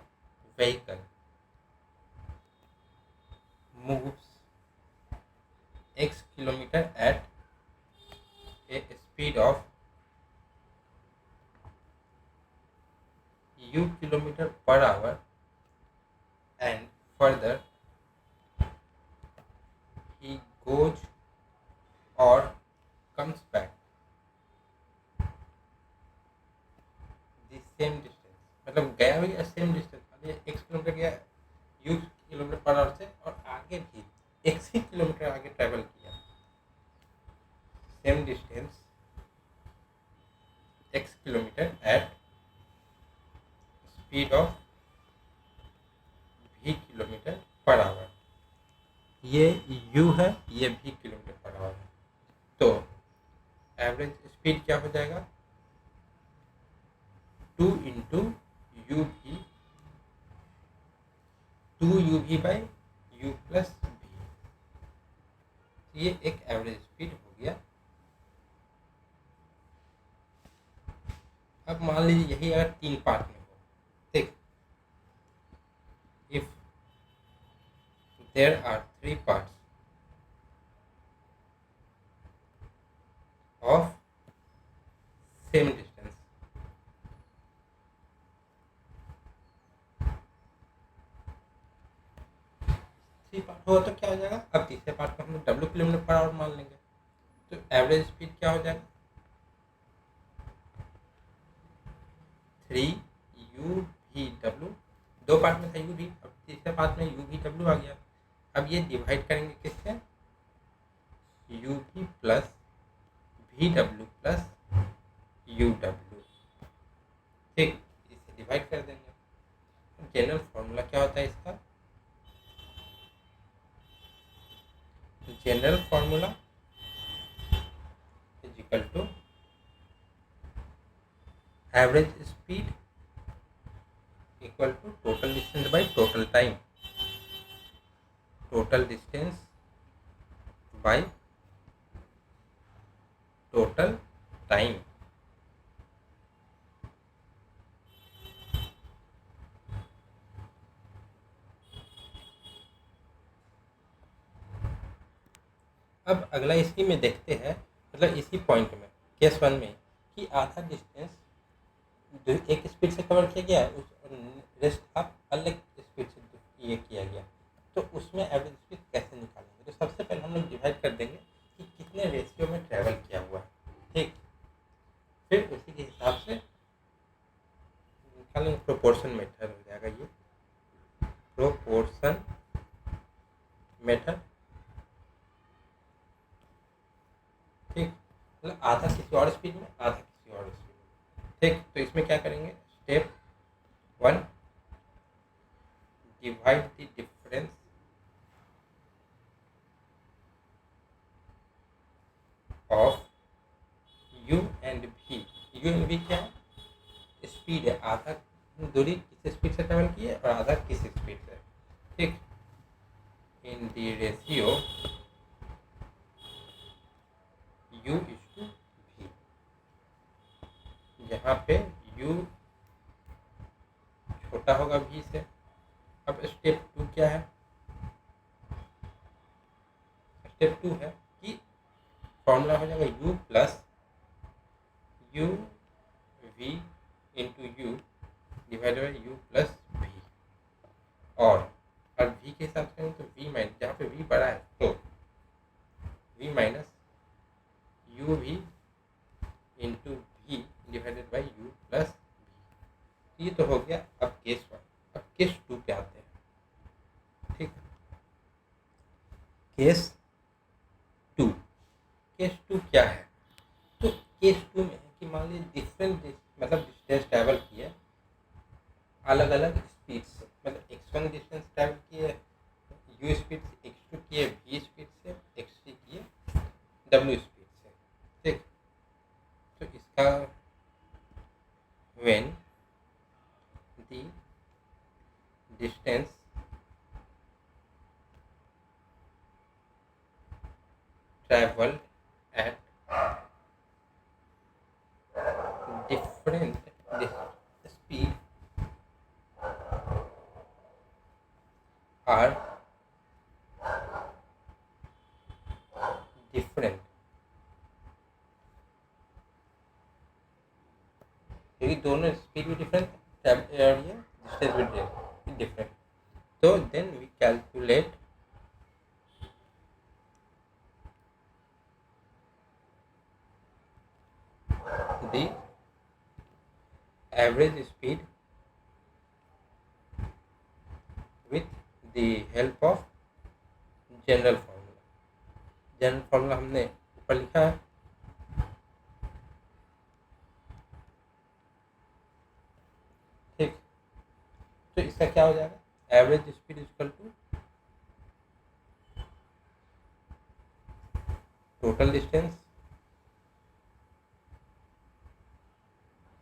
vehicle moves x kilometer at a speed of u kilometer per hour and further he goes or comes back the same distance, मतलब गया भी सेम डिस्टेंस, अभी x किलोमीटर गया u किलोमीटर पर आवर से और आगे भी x ही किलोमीटर आगे ट्रैवल किया, same distance x kilometre at speed of v kilometre per hour, ये u है, ये v किलोमीटर पर आवर है। तो एवरेज स्पीड क्या हो जाएगा 2 इंटू यू भी, 2 बाई यू प्लस भी, ये एक एवरेज स्पीड हो गया। अब मान लीजिए यही अगर 3 पार्ट में हो, ठीक, if there are 3 parts of same distance, three part होगा तो क्या हो जाएगा, अब तीसरे पार्ट को हम लोग डब्ल्यू किलोमीटर पर आवर मान लेंगे, तो एवरेज स्पीड क्या हो जाएगा 3 u v w, 2 पार्ट में था u v, अब तीसरे पार्ट में u v w आ गया। अब ये डिवाइड करेंगे किससे, u v plus v w plus u w, ठीक, इसे डिवाइड कर देंगे। जनरल फॉर्मूला क्या होता है इसका, general formula is equal to average speed equal to total distance by total time, total distance by total time. अब अगला इसी में देखते हैं, मतलब इसी पॉइंट में केस 1 में कि आधा डिस्टेंस जो एक स्पीड से कवर किया गया, उस रेस्ट आप अलग स्पीड से ये किया गया, तो उसमें एवरेज स्पीड कैसे निकालेंगे। तो सबसे पहले हम लोग डिवाइड कर देंगे कि कितने रेशियो में ट्रैवल किया हुआ है, ठीक, फिर उसी के हिसाब से निकालेंगे। प्रोपोर्शन मेथड हो जाएगा ये, प्रोपोर्शन मेथड, ठीक, मतलब आधा किसी और स्पीड में, आधा किसी और स्पीड में, ठीक। तो इसमें क्या करेंगे, step 1 divide the difference of u and v, u and v क्या है, स्पीड है, आधा दूरी किस स्पीड से ट्रेवल की है और आधा किस स्पीड से, ठीक, in the ratio u is to v, यहाँ पे u छोटा होगा v से। अब स्टेप 2 क्या है, स्टेप 2 है कि फॉर्मूला हो जाएगा u plus u v into you divided by u plus v, और v के हिसाब से तो v माइनस, जहाँ पे v बड़ा है तो v minus u v into v divided by u plus v, ये तो हो गया अब केस 1। अब केस 2 पे आते हैं, ठीक, केस टू। केस टू क्या है? तो केस टू में है कि मान लीजिए डिफरेंट मतलब डिस्टेंस ट्रैवल किया अलग अलग स्पीड से, मतलब x1 डिस्टेंस ट्रैवल किए u स्पीड से, x2 किए v स्पीड से, x3 किए w स्पीड से। ठीक, तो इसका when the distance traveled at different speed are different, क्योंकि दोनों स्पीड भी डिफरेंट और ये डिस्टेंस भी डिफरेंट, तो then we calculate the average speed with the help of general formula. General formula हमने ऊपर लिखा है, ठीक। तो इसका क्या हो जाएगा? Average speed equal to total distance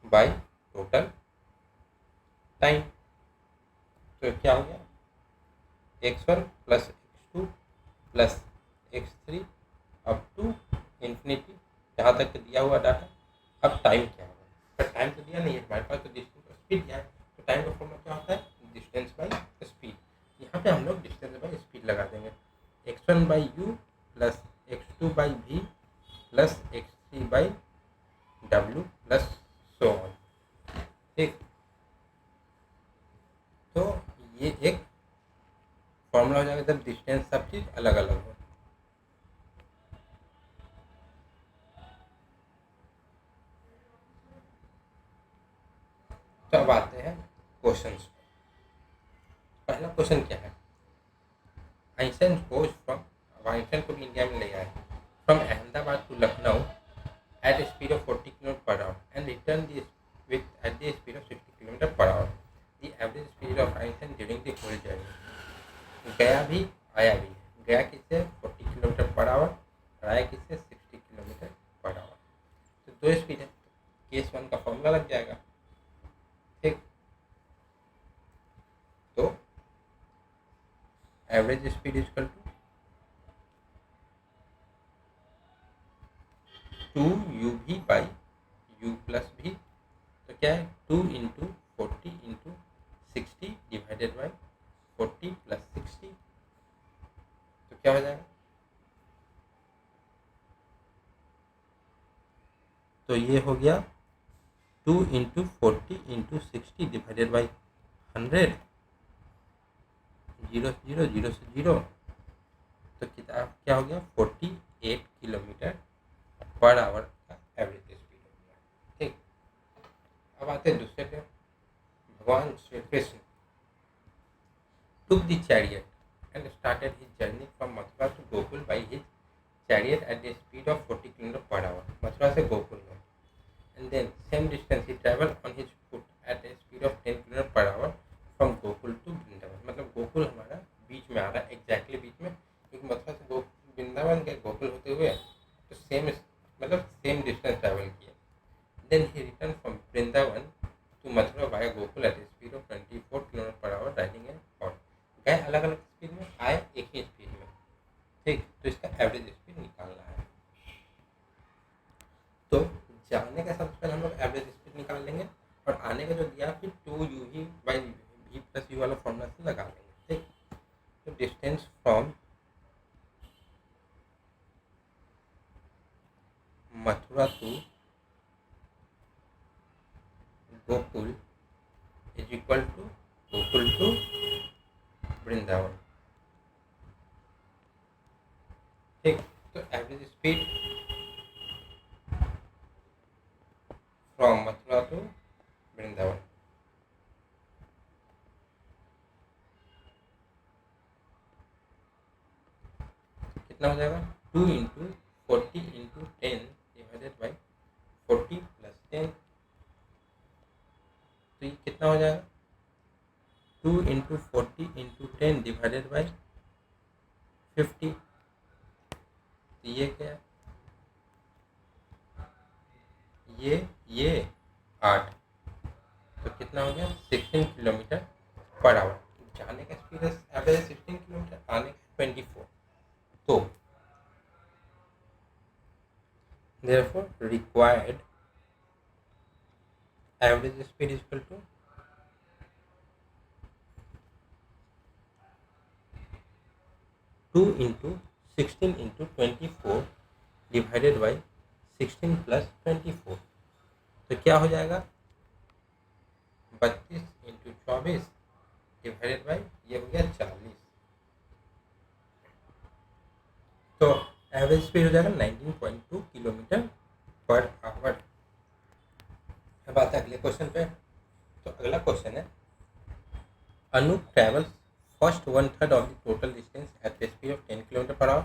by total time. तो क्या हो गया? x1 plus x2 plus x3 up to infinity, जहाँ तक दिया हुआ डाटा। अब टाइम क्या होगा? पर टाइम तो दिया नहीं है हमारे पास, तो डिस्टेंस स्पीड क्या है? तो टाइम का फॉर्मूला क्या होता है? Distance by speed. यहाँ पे हम लोग डिस्टेंस बाई स्पीड लगा देंगे। x1 by U plus x2 by V plus x3 by W plus so on. ठीक, तो ये एक फॉर्मूला हो जाएगा जब डिस्टेंस सब चीज़ अलग अलग हो। तो अब आते हैं क्वेश्चंस। पहला क्वेश्चन क्या है? आइंस्टाइन गोज फ्रॉम, अब आइंस्टाइन को भी इंडिया में ले आए, from Ahmedabad to Lucknow at a speed of 40 km per hour and return at the speed of 60 km per hour. The average speed of Einstein during the whole journey. गया भी आया भी, गया किससे 40 किलोमीटर पर आवर और आया किससे 60 किलोमीटर पर आवर। तो दो स्पीड है, केस वन का फॉर्मूला लग जाएगा। ठीक, तो average speed equal to U V by U plus V. तो क्या है? 2 into 40 into 60 divided by 40 plus 60। तो क्या हो जाएगा? तो ये हो गया 2 into 40 into 60 divided by 100, zero zero zero से जीरो। तो किताब क्या हो गया? 48 किलोमीटर पर आवर का एवरेज स्पीड हो गया। ठीक, अब आते हैं दूसरे पे। भगवान Shri Krishna took the chariot and started his journey from Mathura to Gokul by his chariot at the speed of 40 km per hour, Mathura से गोकुल में। And then same distance he traveled on his foot at a speed of 10 km per hour from Gokul to Vrindavan. मतलब गोकुल हमारा बीच में आ रहा है, एग्जैक्टली बीच में, क्योंकि मथुरा से वृंदावन के गोकुल होते हुए तो सेम, मतलब सेम डिस्टेंस ट्रैवल किया। Then he returned from Vrindavan to Mathura via Gokul at a speed of 24 km per hour riding a horse। गए अलग अलग स्पीड में, आए एक ही स्पीड में। ठीक, तो इसका एवरेज स्पीड निकालना है। तो जाने का सबसे पहले हम लोग एवरेज स्पीड निकाल लेंगे और आने का जो दिया फिर 2u ही बाई v प्लस यू वाला फॉर्मूला से लगा लेंगे। ठीक, तो distance from Mathura to Gokul is equal to Gokul to Vrindavan. ठीक, तो average speed from Mathura to Vrindavan. कितना हो जाएगा 2 into 40 into 10 divided by 40 plus 10। तो ये कितना हो जाएगा 2 इंटू 40 इंटू 10 डिवाइडेड बाई 50। तो ये क्या है ये 8। तो कितना हो गया 16 किलोमीटर पर आवर। जाने का स्पीड है एवरेज 16 किलोमीटर, आने का 24। तो therefore required average speed is equal to 2 into 16 into 24 divided by 16 plus 24। तो क्या हो जाएगा 32 इंटू 24 डिवाइडेड बाई ये हो गया 40। तो एवरेज स्पीड हो जाएगा 19.2 किलोमीटर पर आवर। अब आते हैं अगले क्वेश्चन पे। तो अगला क्वेश्चन है Anup travels first one third of the total distance at the speed of 10 km per hour,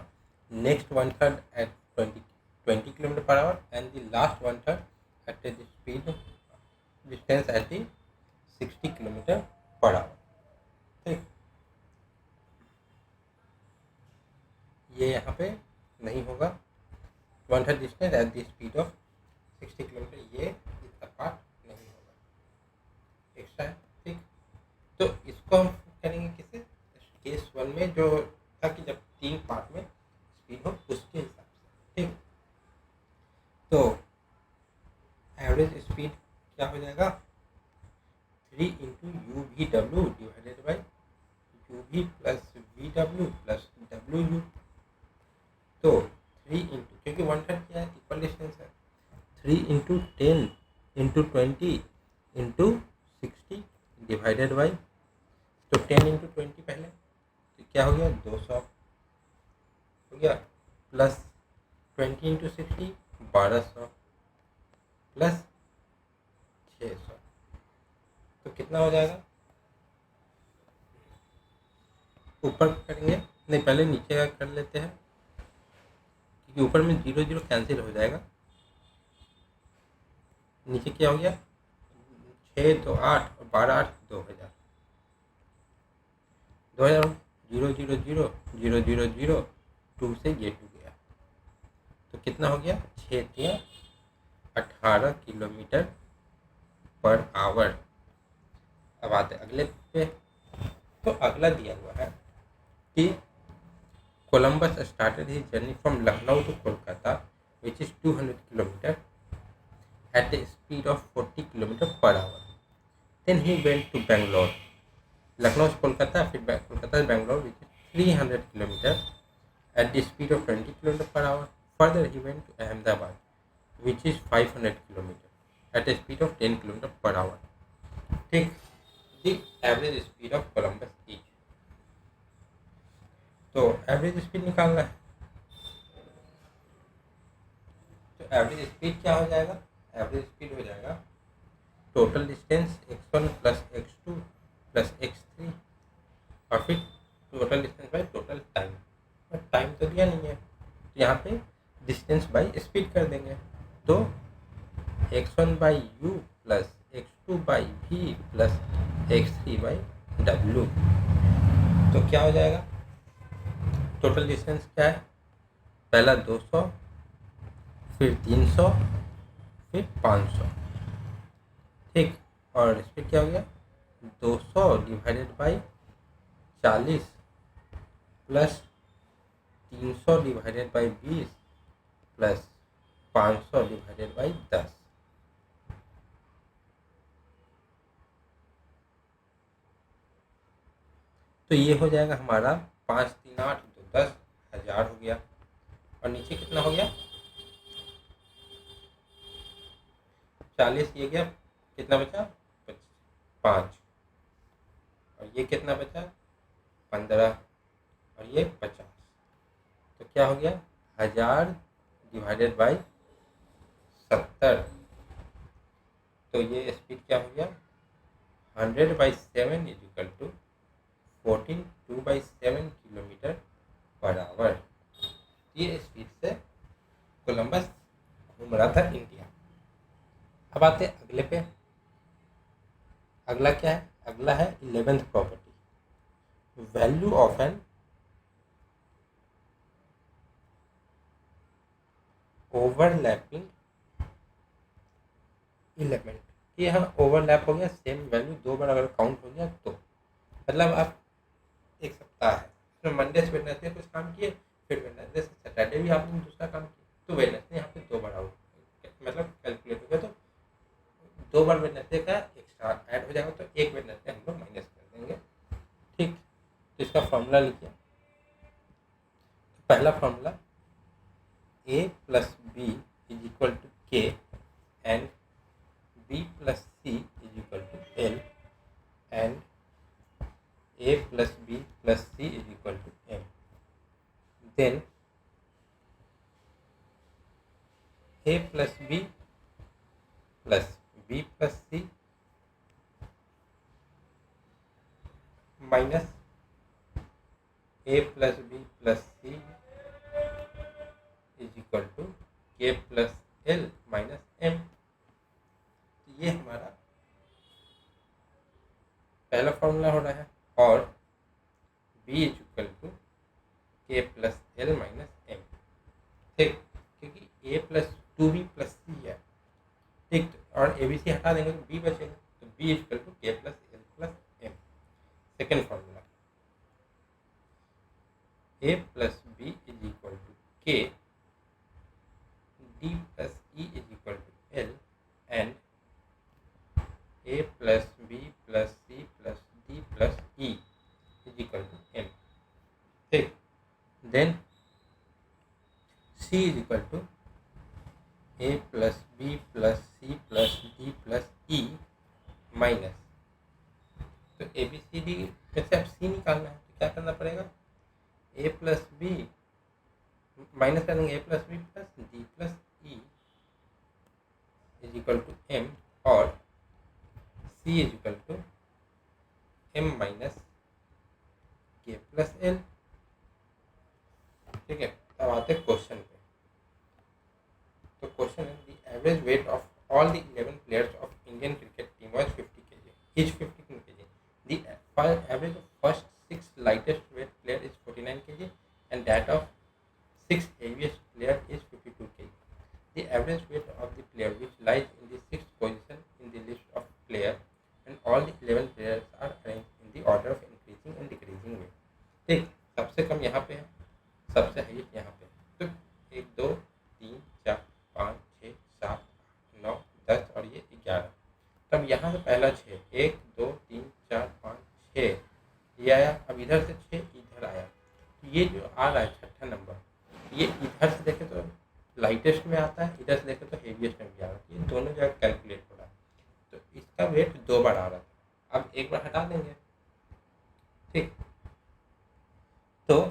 next one third at 20 km per hour, and the last one third at the speed distance at the 60 km per hour। ठीक, ये यहाँ पे नहीं होगा। One third distance at the speed of 60 kilometre, ये इसका पार्ट नहीं होगा, एक्स्ट्रा है। ठीक, तो इसको हम करेंगे किसे केस 1 में जो था कि जब 3 पार्ट में स्पीड हो उसके हिसाब से। ठीक, तो एवरेज स्पीड क्या हो जाएगा 3 into U V W divided by U V plus V W plus W U. तो 3 इंटू, क्योंकि वन थर्ड क्या है इक्वल डिस्टेंस है, 3 into 10 into 20 into 60 divided by, तो 10 इंटू 20 पहले, तो क्या हो गया 200 हो गया, प्लस 20 इंटू 60 1200 प्लस 600। तो कितना हो जाएगा, ऊपर करेंगे नहीं पहले नीचे का कर लेते हैं, क्योंकि ऊपर में 0 0 कैंसिल हो जाएगा। नीचे क्या हो गया 6 2 8 और 12 8 2000 0 0 0 0 0 0 2 से ये 2 गया, तो कितना हो गया 6 3 18 किलोमीटर पर आवर। अब आते अगले पे। तो अगला दिया हुआ है कि Columbus started his journey from Lucknow to Kolkata which is 200 kilometre at the speed of 40 km per hour. Then he went to Bangalore. Lucknow से कोलकाता, फिर कोलकाता से Bangalore which is 300 km at the speed of 20 km per hour. Further he went to Ahmedabad which is 500 km at a speed of 10 km per hour. ठीक, the average speed of Columbus each. तो एवरेज स्पीड निकालना है, तो एवरेज स्पीड क्या हो जाएगा, एवरेज स्पीड हो जाएगा total distance x1 plus x2 plus x3 और फिर total distance by total time. But time तो दिया नहीं है, तो यहाँ पे डिस्टेंस बाई स्पीड कर देंगे। तो x1 by U plus x2 by V plus x3 by W. तो क्या हो जाएगा टोटल डिस्टेंस क्या है, पहला 200 फिर 300 फिर 500। ठीक, और स्पीड क्या हो गया 200 divided by 40 plus 300 divided by 20 plus 500 divided by 10। तो ये हो जाएगा हमारा 5 3 8 तो 10,000 हो गया। और नीचे कितना हो गया 40, ये गया कितना बचा 5, और ये कितना बचा 15 और ये 50। तो क्या हो गया 1000 डिवाइडेड बाई 70। तो ये स्पीड क्या हो गया 100/7 is equal to 14 2/7 kilometre per hour. ये स्पीड से कोलंबस घूम रहा था इंडिया। अब आते हैं अगले पे। अगला क्या है? अगला है 11th property, value of an overlapping element. ये यहाँ ओवरलैप हो गया, सेम वैल्यू दो बार अगर काउंट हो गया तो मतलब आप एक सप्ताह है उसमें मंडे से वेडनेसडे कुछ काम किए, फिर वेडनेसडे से सैटरडे भी आपने दूसरा काम किया, तो वेडनेसडे यहाँ पे दो बार आउट मतलब कैलकुलेट हो गया, तो दो बार वेडनेसडे का एक्स्ट्रा ऐड हो जाएगा, तो एक वेडनेसडे हम लोग माइनस कर देंगे। ठीक, तो इसका फॉर्मूला लिखिए। पहला formula a plus B is equal to K and b plus C is equal to L and a plus b plus c is equal to m। Then a plus b plus b plus c minus a plus b plus c is equal to K plus L minus M. ये हमारा पहला फॉर्मूला हो रहा है, और b is equal to K plus L minus M. ठीक, क्योंकि a प्लस 2b प्लस सी है। ठीक, और ए बी सी हटा देंगे तो b बचेगा, तो b is equal to K plus L plus M. Second formula a plus b is equal to K d plus e is equal to L and a plus b plus c plus d plus e is equal to m। ठीक, then c is equal to a plus b plus c plus d plus e minus, तो ए बी सी डी में से अब सी निकालना है, तो क्या करना पड़ेगा? a प्लस बी माइनस कर देंगे, a plus B plus D plus E is equal to M, और c is equal to m minus K plus L. ठीक है, अब आते हैं क्वेश्चन पे। तो क्वेश्चन है the average weight of all the 11 players of Indian cricket team was 50 kg, each 50 kg. The average of first 6 lightest weight player is 49 kg and that of 6 heaviest player is 52 kg. The average weight of the player which lies in the 6th position in the list of players and all the 11 players are arranged in the order of increasing and decreasing weight. ठीक, सबसे कम यहाँ पे है, सबसे हाईएस्ट यहाँ पे, तो 1 2 3 4 5 6 7 8 9 10 और ये 11। तब यहाँ से पहला 6, 1 2 3 4 5 6 ये आया, अब इधर से 6 इधर आया, तो ये जो आ रहा है छठा नंबर, ये इधर से देखे तो लाइटेस्ट में आता है, इधर से देखे तो हेवीएस्ट में भी आ रहा है, ये दोनों जगह कैलकुलेट हो रहा है, तो इसका वेट 2 बार आ रहा था, अब एक बार हटा देंगे। ठीक, तो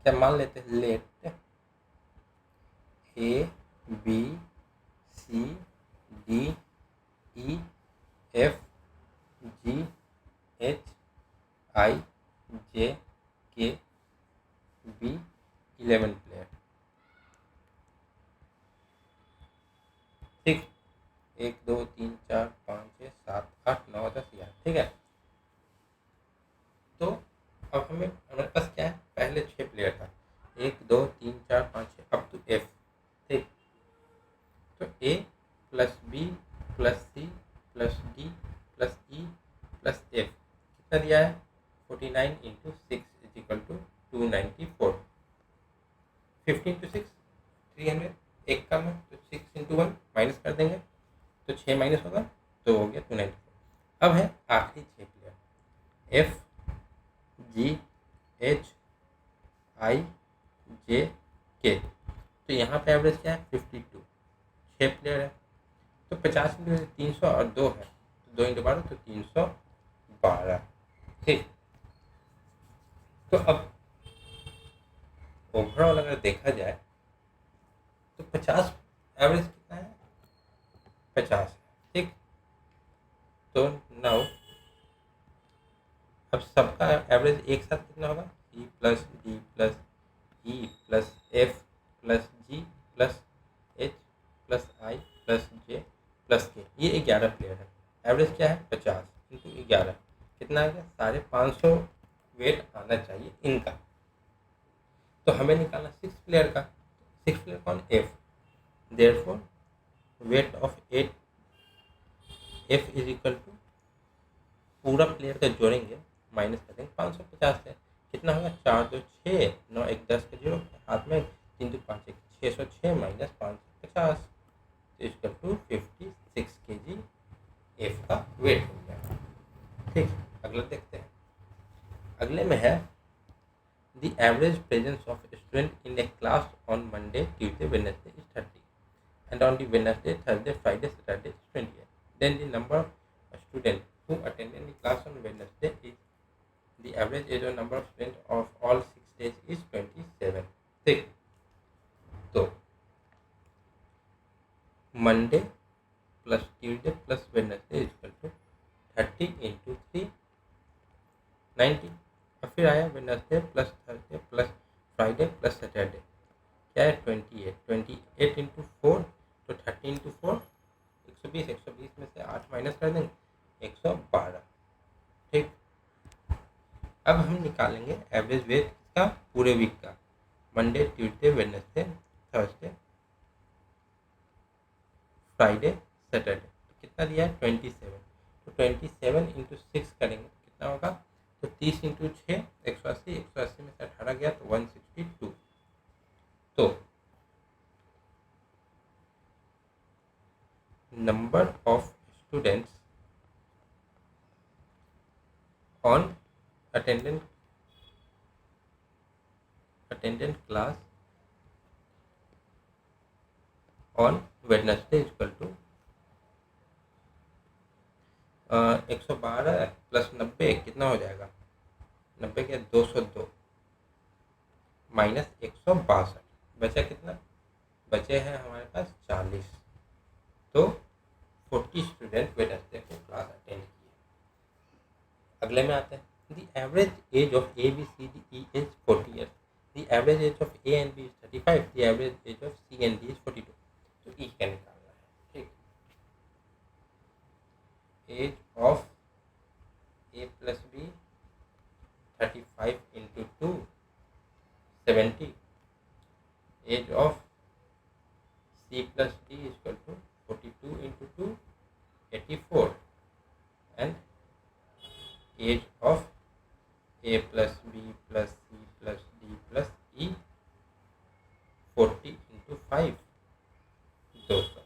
क्या मान लेते हैं, let A B C D E F G H I J K B 11 player. ठीक, 1 2 3 4 5 6 7 8 9 10 11। ठीक है, तो अब हमारे पास क्या है, पहले 6 प्लेयर था, 1 2 3 4 5 6 अप टू एफ। ठीक, तो A plus B plus C plus D plus E plus F कितना दिया है, 49 into 6 is equal to 294। 15 into 6 300, एक कम है तो 6 इंटू 1 माइनस कर देंगे, तो 6 माइनस होगा तो हो गया 294। अब है आखिरी 6 player, F G H I J K, तो यहाँ पे एवरेज क्या है 52, 6 प्लेयर है, तो 50 इंटू 300 और 2 है, तो 2 इंटू 12 तो 312। ठीक, तो अब ओवरऑल अगर देखा जाए तो 50 एवरेज कितना है, 50 है। ठीक, तो नाउ अब सबका एवरेज एक साथ कितना होगा, C plus D plus E plus F plus G plus H plus I plus J plus K, ये 11 प्लेयर है। एवरेज क्या है 50 × 11 कितना आ गया 550 वेट आना चाहिए इनका। तो हमें निकालना 6 प्लेयर का। 6 प्लेयर कौन F, therefore weight of eight F is equal to पूरा प्लेयर का जोड़ेंगे माइनस कर देंगे 550 से, कितना होगा 4 2 6 9 1 10 का 0 हाथ में 3 2 5 1 606 minus 550 equal to 56 kg F का वेट हो गया। ठीक, अगला देखते हैं। अगले में है the average presence of student in a class on Monday Tuesday Wednesday is 30 and on the Wednesday, Thursday, Friday, Saturday is 28. Then the number of students who attended the class on Wednesday is the average age or number of students of all 6 days is 27. ठीक, तो Monday plus Tuesday plus Wednesday is equal to 30 into 3 90। और फिर आया Wednesday plus Thursday plus Friday plus Saturday, क्या है 28 into 4 तो 30 into 4 120 120 में से 8 माइनस कर देंगे 112। ठीक, अब हम निकालेंगे एवरेज वेट का पूरे वीक का, Monday Tuesday Wednesday Thursday Friday Saturday. तो कितना दिया है 27, तो 27 इंटू 6 करेंगे तो कितना होगा, तो 30 इंटू 6 180, 180 में से 18 गया तो 162। तो number of students on attendant class on Wednesday is equal to 112 plus 90 कितना हो जाएगा, 90 के 202 माइनस 162, बचा कितना, बचे हैं हमारे पास 40। तो 40 स्टूडेंट वेडनेसडे को क्लास अटेंड किए। अगले में आते हैं, the average age of A B C D E is 40 years, the average age of A and B is 35, the average age of C and D is 42। तो ई क्या निकालना है। ठीक, age of A plus B 35 into 2 70, age of C plus D is equal to 42 into 2 84 and age of a plus b plus c plus d plus e 40 into 5 200।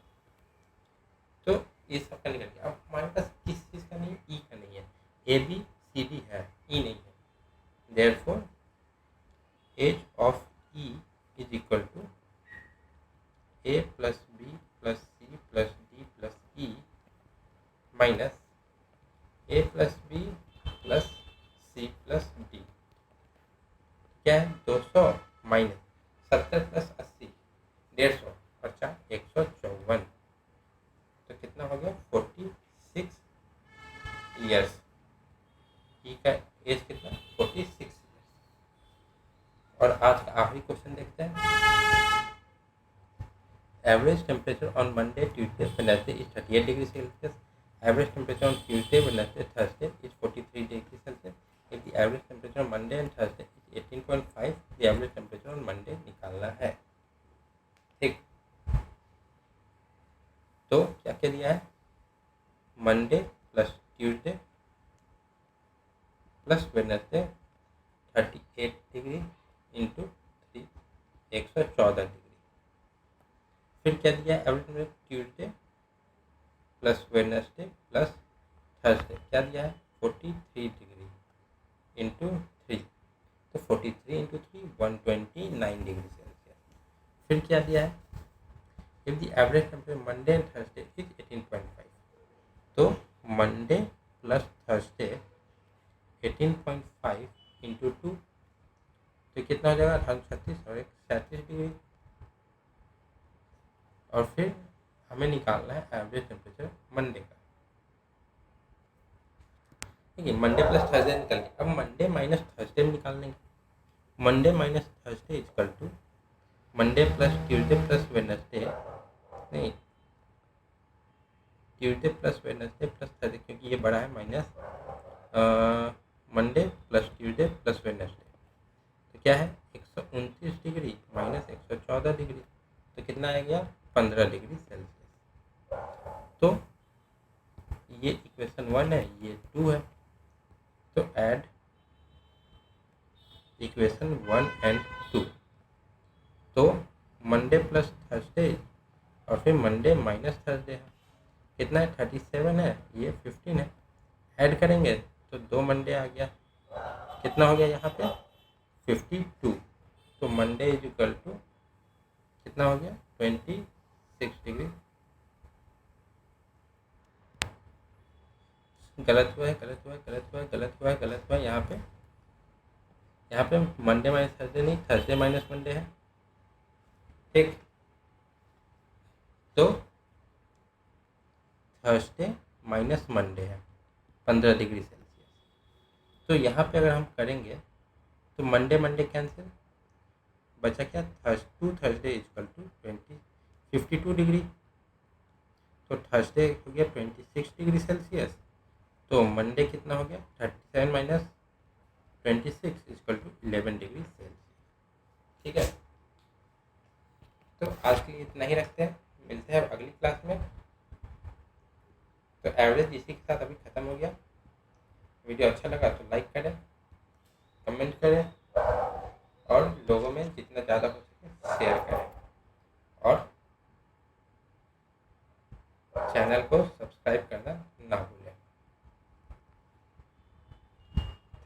तो ये सब का निकल गया। अब हमारे पास किस चीज़ का नहीं है, ई का नहीं है, ए बी सी डी है, ई नहीं है, therefore age of E is equal to A plus B plus C plus D plus E minus A plus B plus C plus D, क्या है 200 माइनस 70 प्लस 80 150 और 4 154, तो कितना हो गया 46 ईयर्स। ई का एज कितना 46 ईयर्स। और आज का आखिरी क्वेश्चन देखते हैं। Average temperature on Monday, Tuesday, Wednesday is 38 degrees Celsius. Average temperature on Tuesday, Wednesday, Thursday is 43 degrees Celsius. If the average temperature on Monday and Thursday is 18.5, the average temperature on Monday निकालना है। ठीक, तो क्या क्या दिया है, Monday plus Tuesday plus Wednesday 38 degree into 3 114 degree. फिर क्या दिया है एवरेज में, Tuesday plus Wednesday plus Thursday क्या दिया है 43 डिग्री इंटू 3, तो 43 इंटू 3 129 डिग्री सेल्सियस। फिर क्या दिया है, if the average temperature Monday and Thursday is 18.5, तो मंडे प्लस थर्सडे 18.5 इंटू 2, तो कितना हो जाएगा 38 और 37 डिग्री। और फिर हमें निकालना है एवरेज टेम्परेचर मंडे का। ठीक है, मंडे प्लस थर्सडे निकल गया। अब मंडे माइनस थर्सडे में निकालने Monday minus Thursday is equal to Monday plus Tuesday plus Wednesday, नहीं Tuesday plus Wednesday plus Thursday, क्योंकि ये बड़ा है, minus Monday plus Tuesday plus Wednesday, तो क्या है 129 डिग्री माइनस 114 डिग्री, तो कितना आ गया 15 डिग्री सेल्सियस। तो ये इक्वेशन 1 है, ये 2 है, तो ऐड इक्वेशन 1 एंड 2। तो मंडे प्लस थर्सडे और फिर मंडे माइनस थर्सडे है, कितना है 37 है, ये 15 है, ऐड करेंगे तो 2 मंडे आ गया, कितना हो गया यहाँ पे 52। तो मंडे इज इक्वल टू कितना हो गया 26 डिग्री। गलत हुआ है, गलत हुआ है, गलत हुआ है, गलत हुआ है, गलत हुआ है, यहाँ पे मंडे माइनस थर्सडे नहीं, थर्सडे माइनस मंडे है, ठीक। तो थर्सडे माइनस मंडे है 15 डिग्री सेल्सियस। तो यहाँ पे अगर हम करेंगे तो मंडे मंडे कैंसिल, बचा क्या थर्सडे इजकल टू 52 डिग्री, तो थर्सडे हो गया 26 डिग्री सेल्सियस, तो मंडे कितना हो गया 37 minus 26 equal to 11 degree Celsius, ठीक है। तो आज के लिए इतना ही रखते हैं, मिलते हैं अगली क्लास में। तो एवरेज इसी के साथ अभी ख़त्म हो गया। वीडियो अच्छा लगा तो लाइक करें, कमेंट करें और लोगों में जितना ज़्यादा हो सके शेयर करें, और चैनल को सब्सक्राइब करना ना भूलें।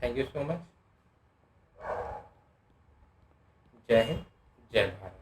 Thank you so much. जय हिंद, जय भारत।